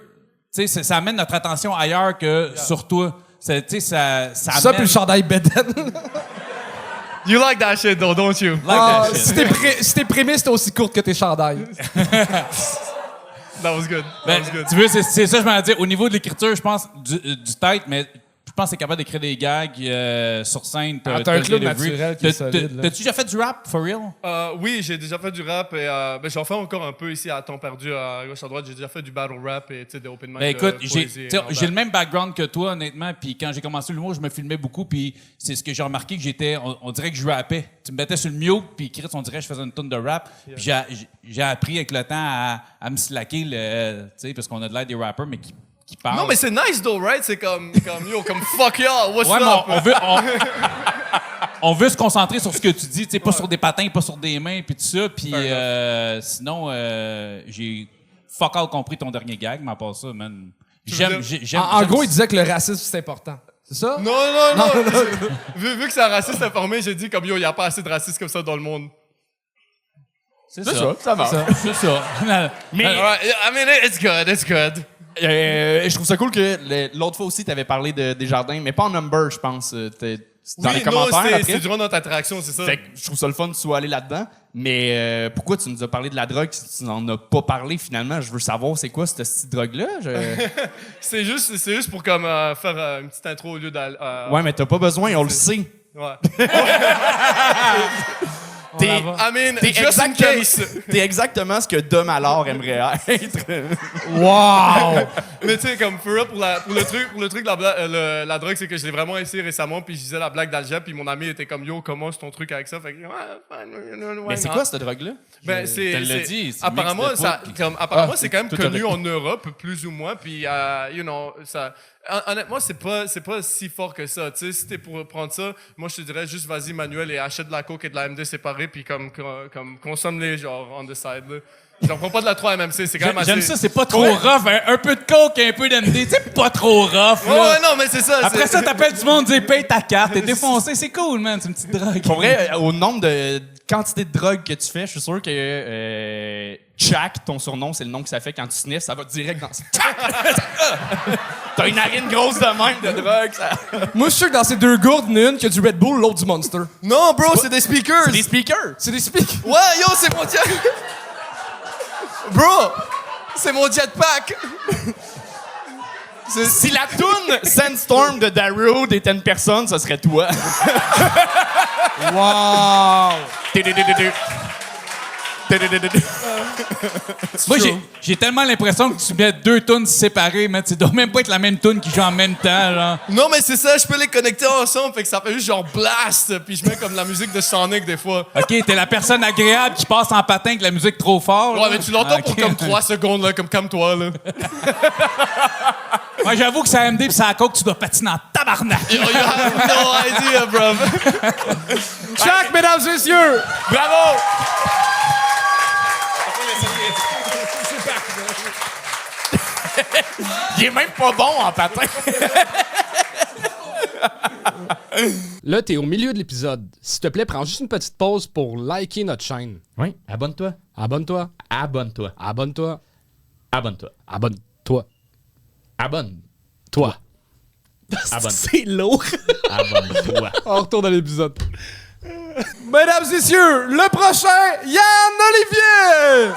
Tu sais, ça amène notre attention ailleurs que sur toi. Tu sais, ça amène... Puis le chandail Beden. You like that shit, though, don't you? Like that shit. Si tes prémices étaient aussi courtes que tes chandails. That was good. Ben, tu veux, c'est ça, je m'en dire. Au niveau de l'écriture, je pense, du tête, mais je pense que c'est capable d'écrire des gags sur scène. T'as un club naturel qui est solide. T'as-tu déjà fait du rap, for real? Oui, j'ai déjà fait du rap et j'en fais encore un peu ici à temps perdu, à gauche à droite. J'ai déjà fait du battle rap et des open mic. Ben écoute, poésie j'ai le même background que toi, honnêtement. Puis quand j'ai commencé l'humour, je me filmais beaucoup. Puis c'est ce que j'ai remarqué que j'étais. On dirait que je rappais. Tu me mettais sur le mute, puis Chris, on dirait que je faisais une tonne de rap. Puis j'ai appris avec le temps à me slacker, parce qu'on a de l'air des rappers, mais qui parlent. Non, mais c'est nice, though, right? C'est comme fuck y'all, what's Ouais, up? mais on veut se concentrer sur ce que tu dis, pas sur des patins, pas sur des mains, puis tout ça. Puis sinon, j'ai fuck all compris ton dernier gag, mais à part ça, man. En gros, il disait que le racisme, c'est important. C'est ça? Non. vu que c'est un raciste informé, j'ai dit comme il n'y a pas assez de racistes comme ça dans le monde. C'est ça va. C'est ça. Mais I mean, it's good. je trouve ça cool que l'autre fois aussi, tu avais parlé de Desjardins, mais pas en number, je pense. Dans les commentaires après. C'est durant notre interaction, c'est ça. Fait que je trouve ça le fun que tu sois allé là-dedans. Mais pourquoi tu nous as parlé de la drogue si tu n'en as pas parlé finalement? Je veux savoir c'est quoi cette petite drogue-là? c'est juste pour comme faire une petite intro au lieu d'aller. Ouais, mais t'as pas besoin, on le sait. Ouais. T'es exactement ce que Dom Allard aimerait être. Wow! Mais tu sais, comme pour le truc la drogue, c'est que je l'ai vraiment essayé récemment, puis je disais la blague d'Algèbre, puis mon ami était comme yo, comment c'est ton truc avec ça? Fait que, mais c'est quoi cette drogue-là? Ben apparemment, c'est quand même connu en Europe, plus ou moins, puis ça. Honnêtement, c'est pas si fort que ça. Tu sais, si t'es pour prendre ça, moi je te dirais juste vas-y Manuel et achète de la coke et de la MD séparées puis comme consomme-les genre on the side. Là. J'en prends pas de la 3-MMC, c'est quand même assez... J'aime ça, c'est pas trop rough. Un peu de coke et un peu d'MD, c'est pas trop rough. Là. Ouais, non, mais c'est ça. Après ça, t'appelles du monde, dis paye ta carte, t'es défoncé, c'est cool, man, c'est une petite drogue. Pour vrai, au nombre de quantité de drogue que tu fais, je suis sûr que Jack, ton surnom, c'est le nom que ça fait quand tu sniffes, ça va direct dans ce... T'as une narine grosse de même de drogue. Ça... Moi, je suis sûr que dans ces deux gourdes, il y en a une qui a du Red Bull, l'autre du Monster. Non, bro, c'est des speakers. C'est des speakers. C'est des speakers. Ouais, yo, c'est mon jet... Bro, c'est mon jetpack. Si la toune Sandstorm de Darude était une personne, ça serait toi. Wow! Moi, j'ai tellement l'impression que tu mets deux tunes séparées, mais ça doit même pas être la même tune qui joue en même temps, genre. Non, mais c'est ça, je peux les connecter ensemble, fait que ça fait juste genre blast, puis je mets comme la musique de Sonic des fois. OK, t'es la personne agréable qui passe en patin avec la musique trop fort. Ouais, mais tu l'entends pour comme 3 secondes, là, comme toi, là. Moi, j'avoue que c'est AMD pis c'est à coke, tu dois patiner en tabarnak. You have no idea, bro. Jack, mesdames et messieurs! Bravo! Il est même pas bon en patin. Là, t'es au milieu de l'épisode. S'il te plaît, prends juste une petite pause pour liker notre chaîne. Oui, abonne-toi. Abonne-toi. Abonne-toi. Abonne-toi. Abonne-toi. Abonne-toi. Abonne-toi. Abonne. C'est lourd. Abonne-toi. On retourne à l'épisode. Mesdames et messieurs, le prochain, Yann Olivier!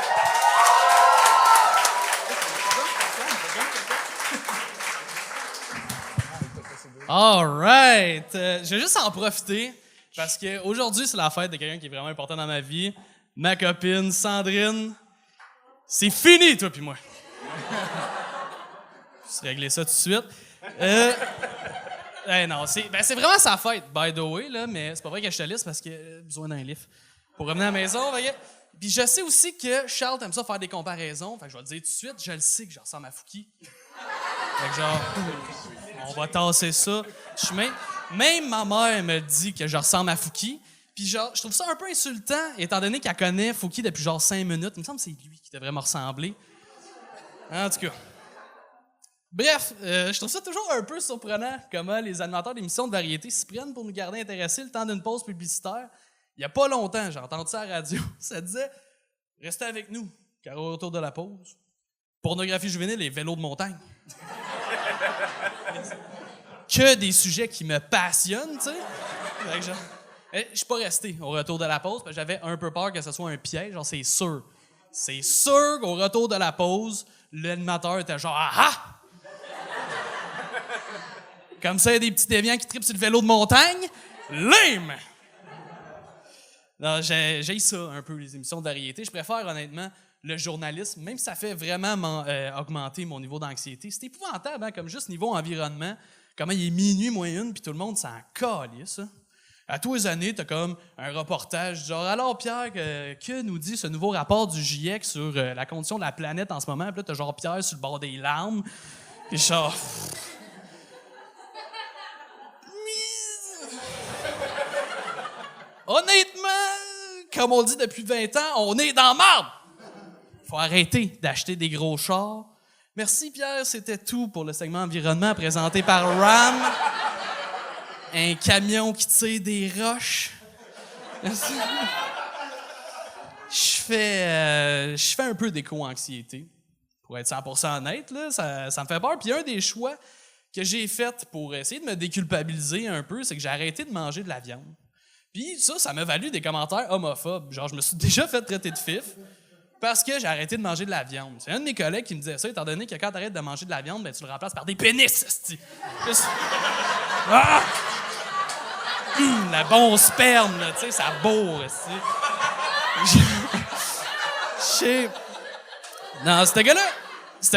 All right. Je vais juste en profiter parce qu'aujourd'hui, c'est la fête de quelqu'un qui est vraiment important dans ma vie. Ma copine Sandrine. C'est fini, toi puis moi. Je vais régler ça tout de suite. Non, c'est vraiment sa fête, by the way, là, mais c'est pas vrai que je te lisse parce que j'ai besoin d'un livre pour revenir à la maison. Voyez. Puis je sais aussi que Charles aime ça faire des comparaisons. Fait que je vais te dire tout de suite, je le sais que je ressemble à Fouki. Fait que genre, on va tasser ça. Même ma mère me dit que je ressemble à Fouki. Puis genre, je trouve ça un peu insultant, étant donné qu'elle connaît Fouki depuis genre 5 minutes. Il me semble que c'est lui qui devrait me ressembler. En tout cas. Bref, je trouve ça toujours un peu surprenant comment les animateurs d'émissions de variété s'y prennent pour nous garder intéressés le temps d'une pause publicitaire. Il n'y a pas longtemps, j'ai entendu ça à la radio. Ça disait « Restez avec nous, car au retour de la pause, pornographie juvénile et vélo de montagne. » Que des sujets qui me passionnent, tu sais. Fait que genre, je suis pas resté au retour de la pause parce que j'avais un peu peur que ce soit un piège. Genre, c'est sûr. C'est sûr qu'au retour de la pause, l'animateur était genre « Ah ah! » Comme ça, il y a des petits déviants qui trippent sur le vélo de montagne. Lame! Non, j'ai ça un peu, les émissions de variété. Je préfère, honnêtement, le journalisme, même si ça fait vraiment augmenter mon niveau d'anxiété. C'est épouvantable, hein, comme juste niveau environnement. Comment il est minuit, moins une, puis tout le monde s'en calisse, ça. À tous les années, t'as comme un reportage genre « Alors, Pierre, que nous dit ce nouveau rapport du GIEC sur la condition de la planète en ce moment? » Puis là, t'as genre Pierre sur le bord des larmes. Puis genre... Honnêtement, comme on le dit depuis 20 ans, on est dans marde. Faut arrêter d'acheter des gros chars. Merci Pierre, c'était tout pour le segment environnement présenté par RAM. Un camion qui tire des roches. Merci. Je fais un peu d'éco-anxiété. Pour être 100% honnête, là, ça me fait peur. Puis un des choix que j'ai fait pour essayer de me déculpabiliser un peu, c'est que j'ai arrêté de manger de la viande. Puis ça m'a valu des commentaires homophobes. Genre, je me suis déjà fait traiter de fif parce que j'ai arrêté de manger de la viande. C'est un de mes collègues qui me disait ça, étant donné que quand tu arrêtes de manger de la viande, ben, tu le remplaces par des pénis, esti. Ah! La bon sperme, là, tu sais, ça bourre, esti. Non, ce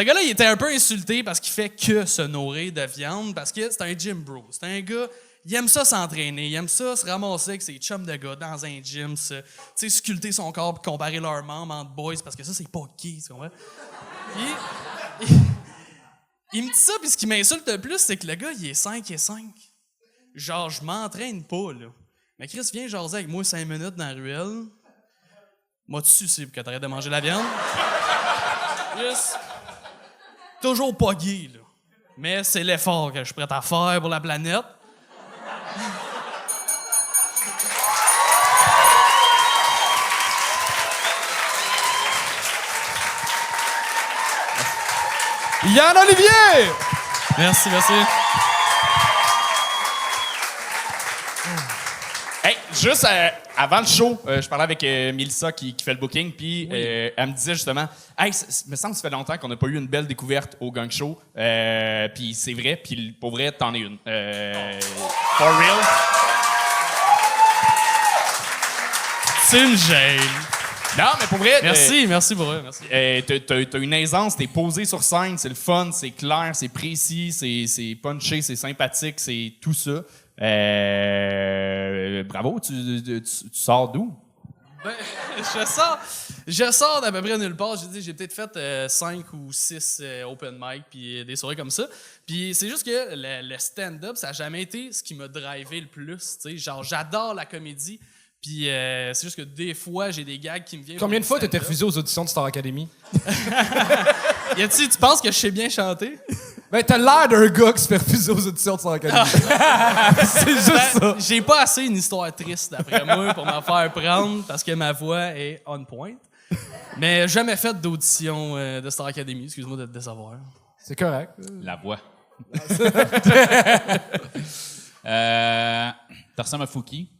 gars-là, il était un peu insulté parce qu'il fait que se nourrir de viande, parce que c'est un gym bro. C'est un gars... Il aime ça s'entraîner, il aime ça se ramasser avec ses chums de gars dans un gym, sculpter son corps et comparer leurs membres entre boys, parce que ça, c'est pas gay, tu comprends? Puis, il me dit ça, puis ce qui m'insulte le plus, c'est que le gars, il est 5'5". Genre, je m'entraîne pas, là. Mais Chris, viens jaser avec moi 5 minutes dans la ruelle. Moi, tu suces pour que t'arrêtes de manger la viande. Yes. Toujours pas gay, là. Mais c'est l'effort que je suis prêt à faire pour la planète. Yann Olivier! Merci. Hey, juste avant le show, je parlais avec Mélissa qui fait le booking, puis elle me disait justement, hey, me semble que ça fait longtemps qu'on n'a pas eu une belle découverte au gang show, puis c'est vrai, puis pour vrai, t'en es une. For real. C'est une gêne. Non, mais pour vrai. Merci pour eux, merci. T'as une aisance, t'es posé sur scène, c'est le fun, c'est clair, c'est précis, c'est punché, c'est sympathique, c'est tout ça. Bravo, tu sors d'où? Ben, je sors d'à peu près nulle part. J'ai peut-être fait 5 ou 6 open mic puis des soirées comme ça. Puis c'est juste que le stand-up, ça n'a jamais été ce qui m'a drivé le plus. T'sais. Genre, j'adore la comédie. Puis c'est juste que des fois, j'ai des gags qui me viennent. Combien de fois t'étais refusé aux auditions de Star Academy? Tu penses que je sais bien chanter? Ben, t'as l'air d'un gars qui se fait refuser aux auditions de Star Academy. C'est juste ça. J'ai pas assez une histoire triste, d'après moi, pour me faire prendre, parce que ma voix est on point. Mais jamais fait d'audition de Star Academy. Excuse-moi de te décevoir. C'est correct. La voix. T'as ressembles à Fouki.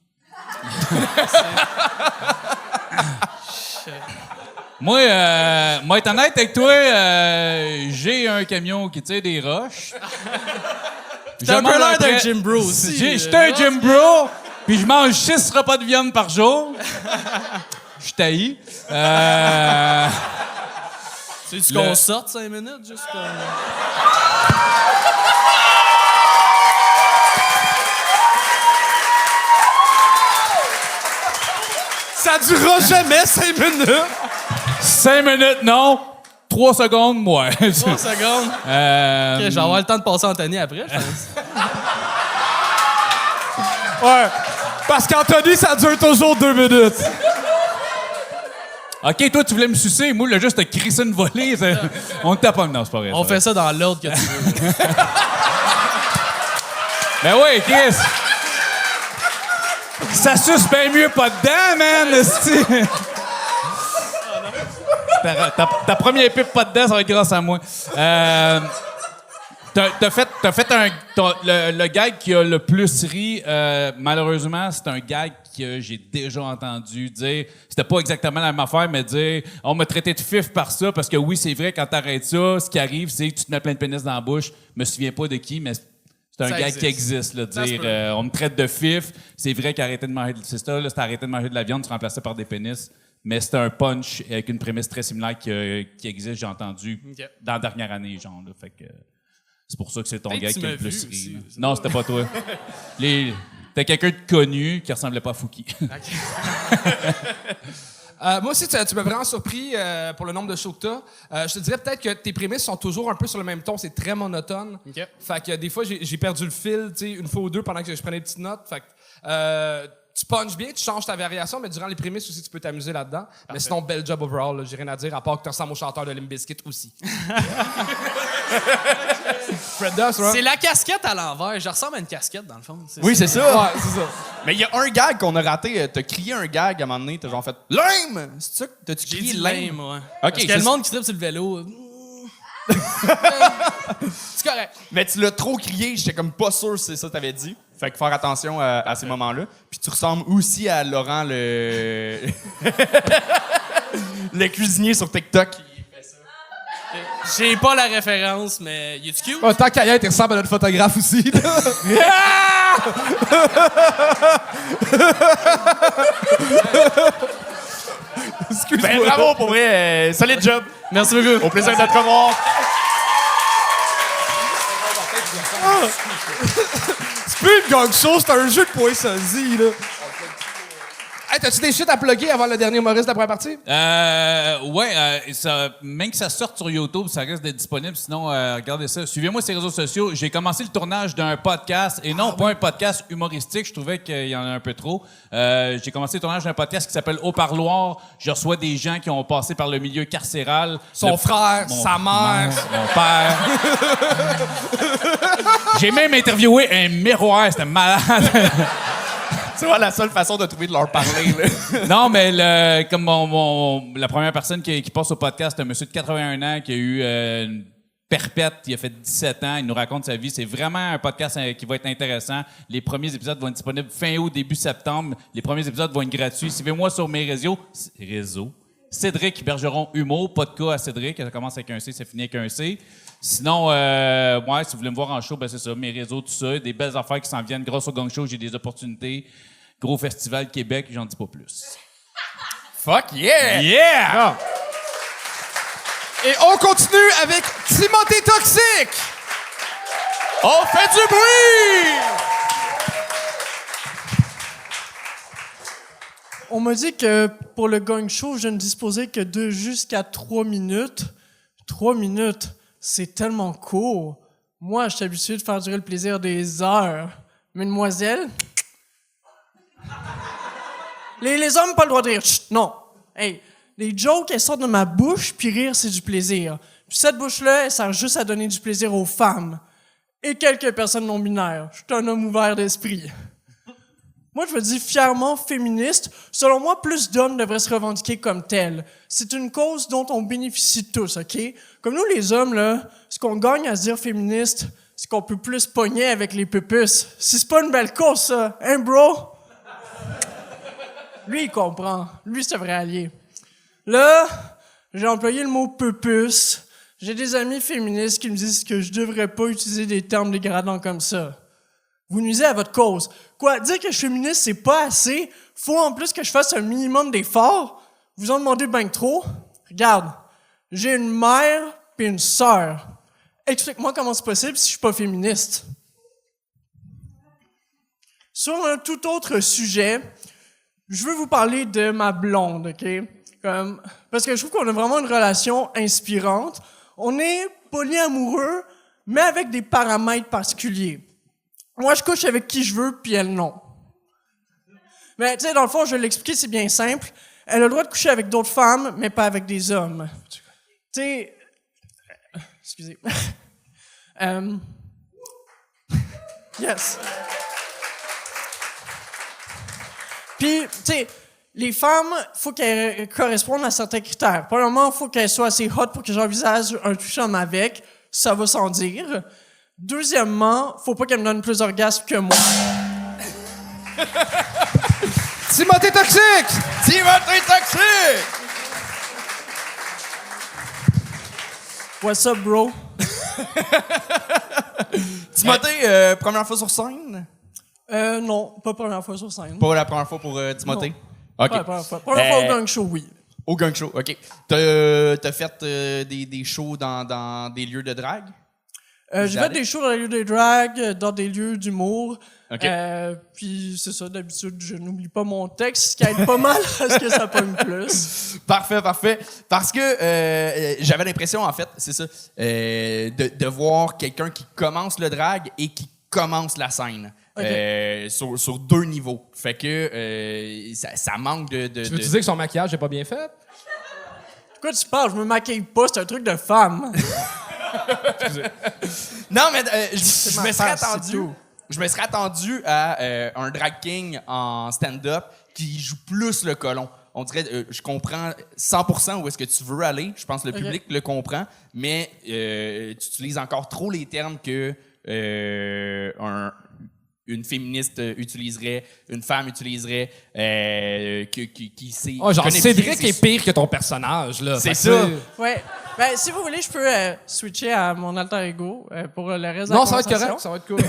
Moi, être honnête avec toi, j'ai un camion qui tire des roches. T'as un peu l'air d'un après- gym bro aussi. J'étais un gym bro, puis je mange 6 repas de viande par jour. Je taillis. Tu qu'on sorte 5 minutes, juste Ça durera jamais 5 minutes. 5 minutes, non. 3 secondes, moi. 3 secondes. Ok, je vais avoir le temps de passer Anthony après, je pense. Ouais. Parce qu'Anthony, ça dure toujours 2 minutes. OK, toi, tu voulais me sucer. Moi, là, juste te crisser une volée. On te tape pas. Non, c'est pas vrai. On fait ça dans l'ordre que tu veux. Ben oui, Chris. Ça suce bien mieux pas dedans, man. esti. Ta première pipe pas dedans, ça va être grâce à moi. T'as fait le gag qui a le plus ri, malheureusement, c'est un gag que j'ai déjà entendu dire. C'était pas exactement la même affaire, mais dire on m'a traité de fif par ça, parce que oui, c'est vrai, quand t'arrêtes ça, ce qui arrive, c'est que tu te mets plein de pénis dans la bouche. Je me souviens pas de qui, mais c'est un Ça gag existe. qui existe, là, Ça se dire peut. on me traite de fif. C'est vrai qu'arrêter de manger, c'est ça, là, c'est arrêter de manger de la viande, tu remplaçais par des pénis. Mais c'est un punch avec une prémisse très similaire qui existe, j'ai entendu Ok. dans la dernière année, genre. Là, fait que c'est pour ça que c'est ton Peut-être gars que tu qui a m'as le plus vu ri. aussi, là. je sais Non, c'était pas toi. T'as quelqu'un de connu qui ressemblait pas à Fouki. Moi aussi, tu m'as vraiment surpris pour le nombre de shows que t'as. Je te dirais peut-être que tes prémices sont toujours un peu sur le même ton. C'est très monotone. OK. Fait que des fois, j'ai perdu le fil, tu sais, une fois ou deux pendant que je prenais des petites notes. Fait que tu punches bien, tu changes ta variation, mais durant les prémices aussi, tu peux t'amuser là-dedans. Mais sinon, bel job overall. Là, j'ai rien à dire, à part que tu ressembles au chanteur de Limp Bizkit aussi. Fred Durst, right? C'est la casquette à l'envers. Je ressemble à une casquette, dans le fond. Oui, c'est ça. Ouais, c'est ça. Mais il y a un gag qu'on a raté. T'as crié un gag à un moment donné. T'as genre fait « Lame! » C'est ça? T'as-tu J'ai crié dit lame? lame, ouais. OK, Parce qu'il y a c'est le ça. monde qui tripe sur le vélo. C'est correct. Mais tu l'as trop crié, j'étais comme pas sûr si c'est ça que t'avais dit. Fait que faire attention à ces moments-là. Puis tu ressembles aussi à Laurent, le le cuisinier sur TikTok. J'ai pas la référence, mais il est cute? Oh, tant qu'à y être, il ressemble à notre photographe aussi. là. Ben bravo pour vrai, solide job. Merci beaucoup. Au plaisir de te revoir. C'est plus une gang show, c'est un jeu de poissonnerie, là. Hey, t'as-tu des shit à plugger avant le dernier humoriste de la première partie? Même que ça sorte sur YouTube, ça reste d'être disponible. Sinon, regardez ça. Suivez-moi sur les réseaux sociaux. J'ai commencé le tournage d'un podcast, et non pas un podcast humoristique. Je trouvais qu'il y en a un peu trop. J'ai commencé le tournage d'un podcast qui s'appelle Au Parloir. Je reçois des gens qui ont passé par le milieu carcéral. Son frère, sa mère. Mon père. J'ai même interviewé un miroir. C'était malade. C'est vraiment la seule façon de trouver de leur parler. Là. Non, mais comme la première personne qui passe au podcast, c'est un monsieur de 81 ans qui a eu une perpète, il a fait 17 ans, il nous raconte sa vie. C'est vraiment un podcast qui va être intéressant. Les premiers épisodes vont être disponibles fin août, début septembre. Les premiers épisodes vont être gratuits. Suivez-moi sur mes réseaux. Cédric Bergeron Humour, pas de cas à Cédric. Ça commence avec un C, ça finit avec un C. Sinon, ouais, si vous voulez me voir en show, ben c'est ça, mes réseaux, tout ça. Des belles affaires qui s'en viennent. Grâce au Gang Show, j'ai des opportunités. Gros festival Québec, j'en dis pas plus. Fuck yeah! Yeah! Et on continue avec Timothée Toxic! On fait du bruit! On m'a dit que pour le gang show, je ne disposais que de jusqu'à 3 minutes. 3 minutes, c'est tellement court. Moi, je suis habitué de faire durer le plaisir des heures. Mademoiselle? Les hommes, pas le droit de rire. Chut, non. Hey, les jokes, elles sortent de ma bouche, puis rire, c'est du plaisir. Puis cette bouche-là, elle sert juste à donner du plaisir aux femmes. Et quelques personnes non-binaires. Je suis un homme ouvert d'esprit. Moi, je me dis fièrement féministe. Selon moi, plus d'hommes devraient se revendiquer comme tels. C'est une cause dont on bénéficie tous, OK? Comme nous, les hommes, là, ce qu'on gagne à se dire féministe, c'est qu'on peut plus pogner avec les pupus. Si c'est pas une belle cause, ça, hein, bro? Lui, il comprend. Lui, c'est un vrai allié. Là, j'ai employé le mot pupus J'ai des amis féministes qui me disent que je devrais pas utiliser des termes dégradants comme ça. Vous nuisez à votre cause. Quoi, dire que je suis féministe, c'est pas assez? Faut en plus que je fasse un minimum d'efforts? Vous en demandez bien trop? Regarde, j'ai une mère pis une sœur. Explique-moi comment c'est possible si je suis pas féministe. Sur un tout autre sujet, je veux vous parler de ma blonde, OK? Parce que je trouve qu'on a vraiment une relation inspirante. On est polyamoureux, mais avec des paramètres particuliers. Moi, je couche avec qui je veux, puis elle, non. Mais, tu sais, dans le fond, je vais l'expliquer, c'est bien simple. Elle a le droit de coucher avec d'autres femmes, mais pas avec des hommes. Tu sais... Excusez. Yes. Puis, tu sais, les femmes, faut qu'elles correspondent à certains critères. Premièrement, il faut qu'elles soient assez hot pour que j'envisage un touchant avec. Ça va sans dire. Deuxièmement, faut pas qu'elle me donne plus d'orgasme que moi. Timothée Toxique! Timothée Toxique! What's up, bro? Timothée, première fois sur scène? Non, pas première fois sur scène. Pas la première fois pour Timothée? Non. OK. Pas la première fois. Première fois au gang show, oui. Au gang show, OK. T'as fait des shows dans des lieux de drague? J'ai fait des shows dans des lieux de drague, dans des lieux d'humour. OK. Puis c'est ça, d'habitude, je n'oublie pas mon texte, ce qui aide pas mal à ce que ça pogne plus. Parfait, parfait. Parce que j'avais l'impression, en fait, c'est ça, de voir quelqu'un qui commence le drag et qui commence la scène. Okay. Sur deux niveaux. Fait que ça manque de... Tu veux dire que son maquillage est pas bien fait? De quoi tu parles? Je me maquille pas, c'est un truc de femme. Non, mais je me serais face, c'est attendu... tout. Je me serais attendu à un drag king en stand-up qui joue plus le colon. On dirait, je comprends 100% où est-ce que tu veux aller. Je pense que le public le comprend, mais tu utilises encore trop les termes que une féministe utiliserait, une femme utiliserait, qui sait... Oh, genre, connaît Cédric bien est pire que ton personnage, là. C'est Fait ça. que, Ouais. Ben, si vous voulez, je peux switcher à mon alter ego pour le reste de la non, ça va être conversation. correct, ça va être cool.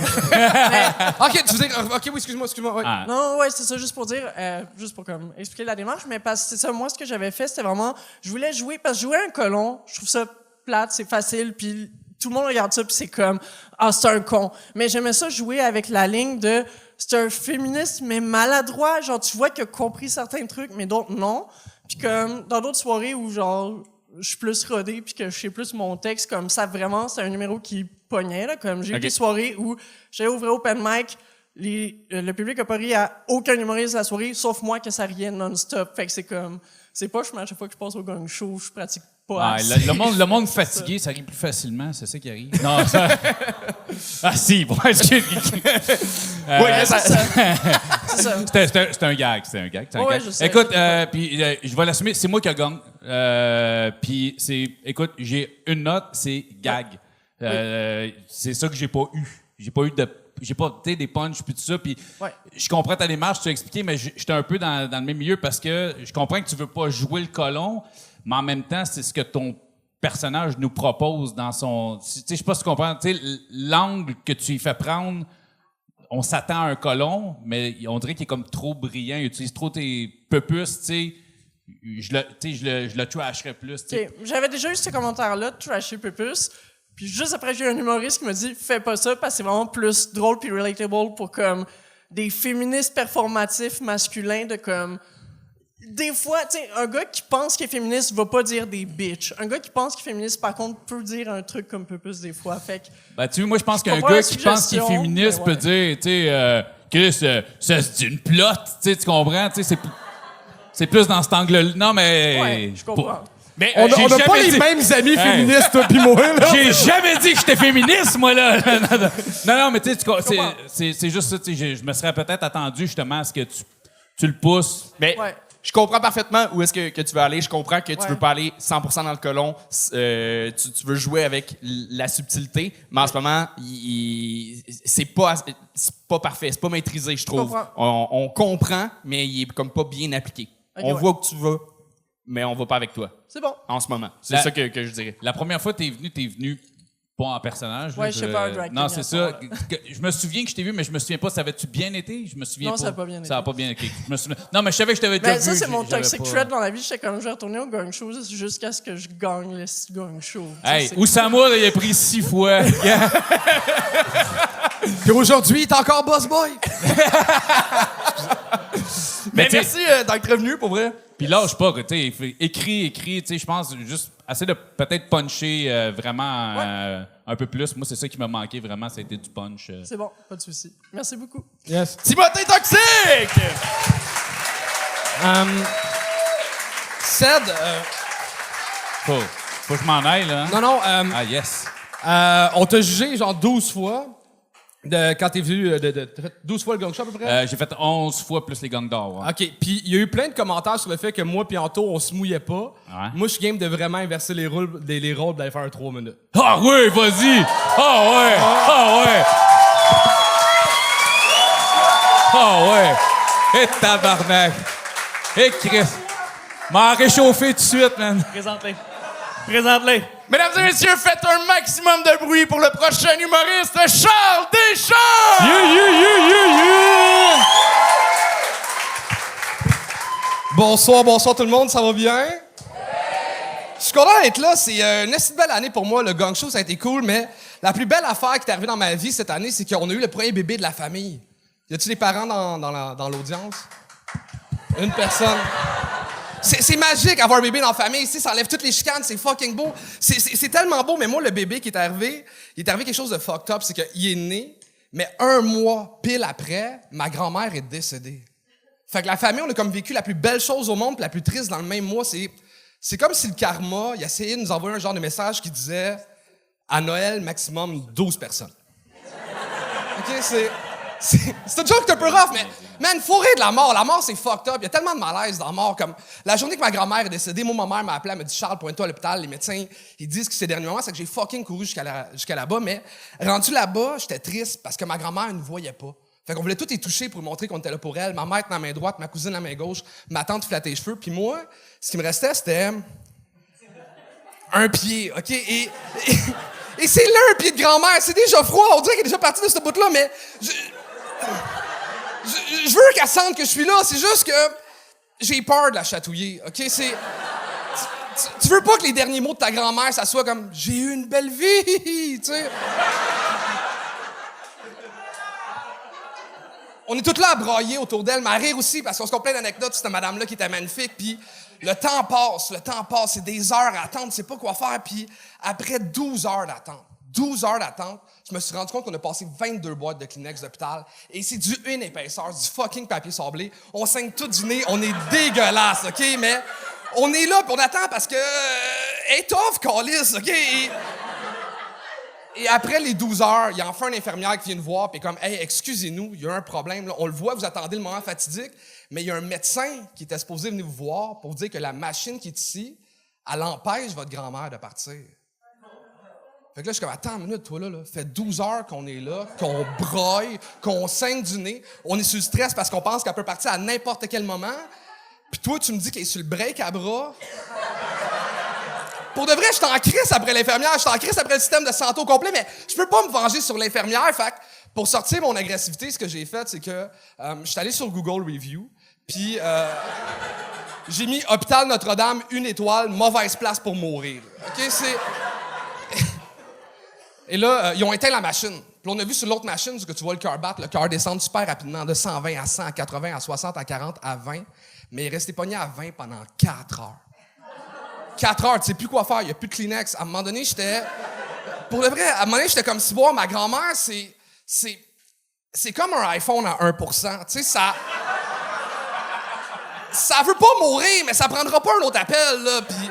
OK, tu veux dire... OK, oui, excuse-moi. Ouais. Ah. Non, ouais, c'est ça, juste pour dire, juste pour comme expliquer la démarche, mais parce que c'est ça, moi, ce que j'avais fait, c'était vraiment, je voulais jouer, parce que jouer un colon, je trouve ça plate, c'est facile, puis tout le monde regarde ça, puis c'est comme, ah, c'est un con. Mais j'aimais ça jouer avec la ligne de, c'est un féministe, mais maladroit, genre, tu vois qu'il a compris certains trucs, mais d'autres non. Puis comme, dans d'autres soirées où, genre, je suis plus rodé puis que je sais plus mon texte, comme ça, vraiment, c'est un numéro qui pognait, là, comme j'ai eu des soirées où j'allais ouvrir open mic, le public a pas ri à aucun humoriste de la soirée, sauf moi que ça riait non-stop. Fait que c'est comme, c'est poche, mais à chaque fois que je passe au gang show, je pratique pas Ouais, assez. le monde fatigué, ça arrive plus facilement, c'est ça qui arrive. Non, ça... Ah si, bon, excuse. Ouais, ça- C'est ça. C'était un gag, c'était un gag. c'était un Ouais, gag. je sais. Écoute, puis je vais l'assumer, c'est moi qui gagne. Puis écoute, j'ai une note, c'est gag. C'est ça que j'ai pas eu. J'ai pas tu sais, des punchs puis tout ça. Puis Ouais. je comprends ta démarche, tu as expliqué, mais j'étais un peu dans le même milieu parce que je comprends que tu veux pas jouer le colon, mais en même temps, c'est ce que ton personnage nous propose dans son... Tu sais, je sais pas si tu comprends. Tu sais, l'angle que tu lui fais prendre, on s'attend à un colon, mais on dirait qu'il est comme trop brillant, il utilise trop tes pupus, tu sais. Je le trasherais plus, tu sais. Ok, j'avais déjà eu ce commentaire-là de trasher Pupus. Puis juste après, j'ai eu un humoriste qui m'a dit « Fais pas ça parce que c'est vraiment plus drôle puis relatable pour comme des féministes performatifs masculins de comme... » Des fois, tu sais, un gars qui pense qu'il est féministe va pas dire des bitches. Un gars qui pense qu'il est féministe, par contre, peut dire un truc comme Pupus des fois. Fait que... Ben, tu vois, moi, je pense qu'un comprends gars la qui pense qu'il est suggestion, féministe mais peut ouais. dire, tu sais, Chris, ça c'est une plotte, tu sais, tu comprends? Tu sais, c'est plus dans cet angle-là. Non, mais... Ouais, je comprends. Mais, On j'ai n'a pas jamais les dit- mêmes amis Hey. féministes, toi pis moi, là. J'ai jamais dit que j'étais féministe, moi, là. Non, mais tu sais, comprends. c'est juste ça, tu sais, je me serais peut-être attendu, justement, à ce que tu le pousses. Mais Ouais. je comprends parfaitement où est-ce que tu veux aller. Je comprends que tu Ouais. veux pas aller 100% dans le colon. Tu veux jouer avec la subtilité, mais en ce moment, c'est pas parfait, c'est pas maîtrisé, je trouve. comprends. On comprend, mais il est comme pas bien appliqué. Ok, On ouais. voit que tu vas, mais on va pas avec toi. C'est bon. En ce moment. C'est La- ça que je dirais. La première fois que t'es venu pas en personnage. Ouais, là, je sais pas, un drag Non, king, c'est à ça. Je me souviens que je t'ai vu, mais je me souviens pas. Ça avait-tu bien été? Je me souviens Non, pas. ça a pas bien Ça a été. pas bien été. Je me souviens... Non, mais je savais que je t'avais déjà Ben, ça, vu. c'est mon j'avais toxic pas- thread dans la vie. J'étais comme, je vais retourner au gang show jusqu'à ce que je gagne le gang show. Hey, Ça, c'est- Oussama, là, il a pris 6 fois. Puis aujourd'hui, il est encore boss boy. Mais tu sais- merci d'être revenu, pour vrai. Puis lâche pas, tu sais, écris, tu sais, je pense juste essayer de peut-être puncher vraiment un peu plus. Moi, c'est ça qui m'a manqué vraiment, ça a été du punch. C'est bon, pas de souci. Merci beaucoup. Timothée Toxique! Ced, Faut que je m'en aille, là. non, Ah, yes. on t'a jugé genre 12 fois quand t'es venu, t'as fait 12 fois le gang show à peu près? J'ai fait 11 fois plus les gangs d'or. ouais. OK, puis il y a eu plein de commentaires sur le fait que moi puis Anto, on se mouillait pas. Ouais. Moi, je suis game de vraiment inverser les rôles d'aller faire un 3 minutes. Ah oui, vas-y! Ah ouais! Ah ouais! Ah ouais! Et tabarnak! Et Chris! M'en réchauffer tout de suite, man! Présente-les. Présente-les. Mesdames et messieurs, faites un maximum de bruit pour le prochain humoriste, Charles Deschamps! Bonsoir tout le monde, ça va bien? Je suis content d'être là. C'est une assez belle année pour moi. Le gang show, ça a été cool, mais la plus belle affaire qui est arrivée dans ma vie cette année, c'est qu'on a eu le premier bébé de la famille. Y a-tu des parents dans l'audience? Une personne. C'est magique avoir un bébé dans la famille. Ici, ça enlève toutes les chicanes, c'est fucking beau. C'est tellement beau, mais moi, le bébé qui est arrivé, il est arrivé quelque chose de fucked up. C'est qu'il est né, mais 1 mois pile après, ma grand-mère est décédée. Fait que la famille, on a comme vécu la plus belle chose au monde puis la plus triste dans le même mois. C'est comme si le karma, il essayait de nous envoyer un genre de message qui disait à Noël, maximum 12 personnes. OK, c'est un joke un peu rough, mais man, faut rire de la mort. La mort, c'est fucked up. Il y a tellement de malaise dans la mort. Comme la journée que ma grand-mère est décédée, moi, ma mère m'a appelé, elle m'a dit Charles, pointe-toi à l'hôpital. Les médecins, ils disent que ces derniers moments, c'est que j'ai fucking couru jusqu'à là-bas. Mais rendu là-bas, j'étais triste parce que ma grand-mère ne voyait pas. Fait qu'on voulait tout y toucher pour lui montrer qu'on était là pour elle. Ma mère dans la main droite, ma cousine dans la main gauche, ma tante flattait les cheveux. Puis moi, ce qui me restait, c'était un pied, OK? Et c'est là un pied de grand-mère. C'est déjà froid. On dirait qu'elle est déjà partie de ce bout-là, mais je veux qu'elle sente que je suis là. C'est juste que j'ai peur de la chatouiller, OK? Tu veux pas que les derniers mots de ta grand-mère, ça soit comme « J'ai eu une belle vie », tu sais? On est toutes là à brailler autour d'elle, mais à rire aussi, parce qu'on se compte plein d'anecdotes sur cette madame-là qui était magnifique, puis le temps passe, c'est des heures à attendre, tu sais pas quoi faire, puis après 12 heures d'attente, je me suis rendu compte qu'on a passé 22 boîtes de Kleenex d'hôpital, et c'est du une épaisseur, du fucking papier sablé, on saigne tout du nez, on est dégueulasse, OK, mais on est là, puis on attend parce que... hey, tough, câlisse, OK, Et après les 12 heures, il y a enfin une infirmière qui vient nous voir, puis comme, hey, excusez-nous, il y a un problème, là. On le voit, vous attendez le moment fatidique, mais il y a un médecin qui était supposé venir vous voir pour vous dire que la machine qui est ici, elle empêche votre grand-mère de partir. Fait que là, je suis comme, attends une minute, toi, là, fait 12 heures qu'on est là, qu'on broye, qu'on saigne du nez, on est sur le stress parce qu'on pense qu'elle peut partir à n'importe quel moment, puis toi, tu me dis qu'elle est sur le break à bras. Pour de vrai, je suis en crise après l'infirmière, je suis en crise après le système de santé au complet, mais je peux pas me venger sur l'infirmière. Fait que pour sortir mon agressivité, ce que j'ai fait, c'est que je suis allé sur Google Review, puis j'ai mis Hôpital Notre-Dame, 1 étoile, mauvaise place pour mourir. OK, c'est... Et là, ils ont éteint la machine. Puis on a vu sur l'autre machine, parce que tu vois le cœur battre, le cœur descendre super rapidement, de 120 à 100, à 80, à 60, à 40, à 20. Mais il est resté pogné à 20 pendant 4 heures. 4 heures, tu sais plus quoi faire, il n'y a plus de Kleenex. À un moment donné, j'étais... Pour le vrai, à un moment donné, j'étais comme si, bon, ma grand-mère, c'est comme un iPhone à 1%. Tu sais, ça veut pas mourir, mais ça prendra pas un autre appel, là, puis...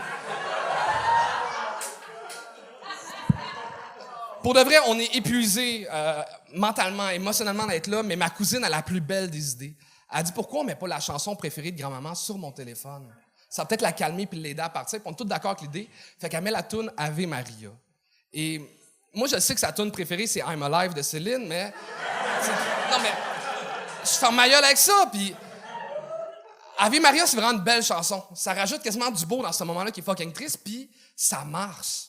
Pour de vrai, on est épuisé mentalement, émotionnellement d'être là, mais ma cousine a la plus belle des idées. Elle dit, pourquoi on met pas la chanson préférée de grand-maman sur mon téléphone? Ça va peut-être la calmer puis l'aider à partir. Puis on est tous d'accord avec l'idée. Fait qu'elle met la toune Ave Maria. Et moi, je sais que sa toune préférée, c'est I'm Alive de Céline, mais... Non, mais... Je ferme ma gueule avec ça, puis... Ave Maria, c'est vraiment une belle chanson. Ça rajoute quasiment du beau dans ce moment-là qui est fucking triste, puis ça marche.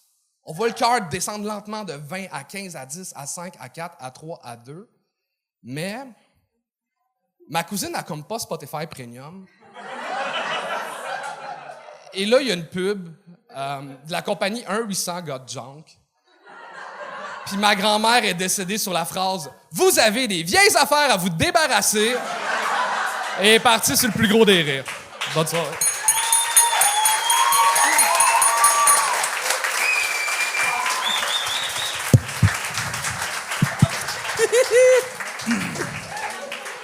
On voit le cœur descendre lentement de 20 à 15 à 10 à 5 à 4 à 3 à 2. Mais ma cousine n'a comme pas Spotify Premium. Et là, il y a une pub de la compagnie 1-800 Got Junk. Puis ma grand-mère est décédée sur la phrase « Vous avez des vieilles affaires à vous débarrasser » et est partie sur le plus gros des rires. Bonne soirée.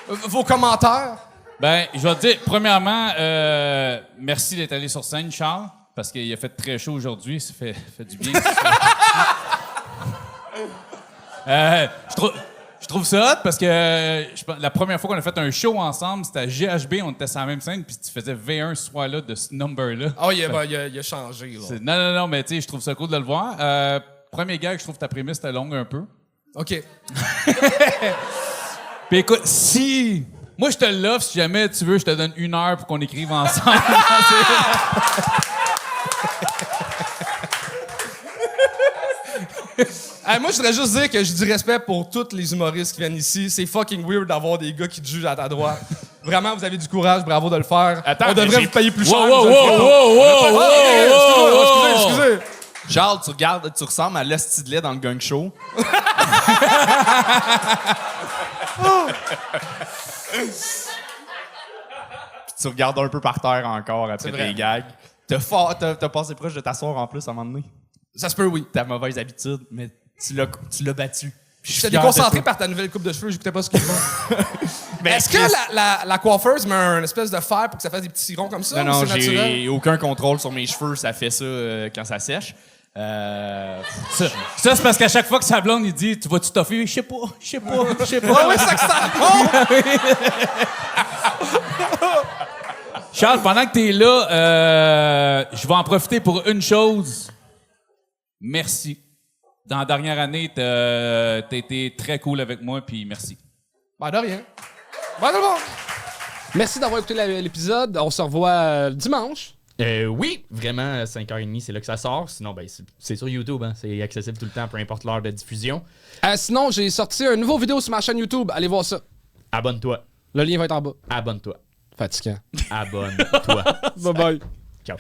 Vos commentaires? Ben, je vais te dire, premièrement, merci d'être allé sur scène, Charles, parce qu'il a fait très chaud aujourd'hui, ça fait du bien. Je trouve ça hot parce que la première fois qu'on a fait un show ensemble, c'était à GHB, on était sur la même scène, puis tu faisais V1 ce soir-là de ce number-là. Ah, il a changé, là. Non, mais tu sais, je trouve ça cool de le voir. Premier gag, je trouve que ta prémisse était longue un peu. OK. Puis écoute, si... Moi, je te l'offre, si jamais tu veux, je te donne 1 heure pour qu'on écrive ensemble. Moi, je voudrais juste dire que j'ai du respect pour tous les humoristes qui viennent ici. C'est fucking weird d'avoir des gars qui te jugent à ta droite. Vraiment, vous avez du courage, bravo de le faire. Attends, on devrait vous payer plus cher. Excusez. Charles, tu ressembles à l'hostie de lait dans le gang show. Puis tu regardes un peu par terre encore après tes gags. T'as passé proche de t'asseoir en plus à un moment donné. Ça se peut, oui. Ta mauvaise habitude, mais tu l'as battu. J'étais déconcentré par ta nouvelle coupe de cheveux, j'écoutais pas ce qu'il dit. Est-ce que la coiffeuse met un espèce de fer pour que ça fasse des petits ronds comme ça? Non, ou c'est naturel? j'ai aucun contrôle sur mes cheveux, ça fait ça quand ça sèche. Ça, c'est parce qu'à chaque fois que sa blonde, il dit « Tu vas-tu t'offrir? » Je sais pas. Ouais, c'est ça que ça Charles, pendant que t'es là, je vais en profiter pour une chose. Merci. Dans la dernière année, t'as été très cool avec moi, puis merci. Ben, de rien. Bye tout le monde! Merci d'avoir écouté l'épisode. On se revoit dimanche. Oui, vraiment, 5h30, c'est là que ça sort. Sinon, ben, c'est sur YouTube, hein. C'est accessible tout le temps, peu importe l'heure de diffusion. Sinon, j'ai sorti une nouvelle vidéo sur ma chaîne YouTube. Allez voir ça. Abonne-toi. Le lien va être en bas. Abonne-toi. Fatigant. Abonne-toi. Bye bye. Ciao.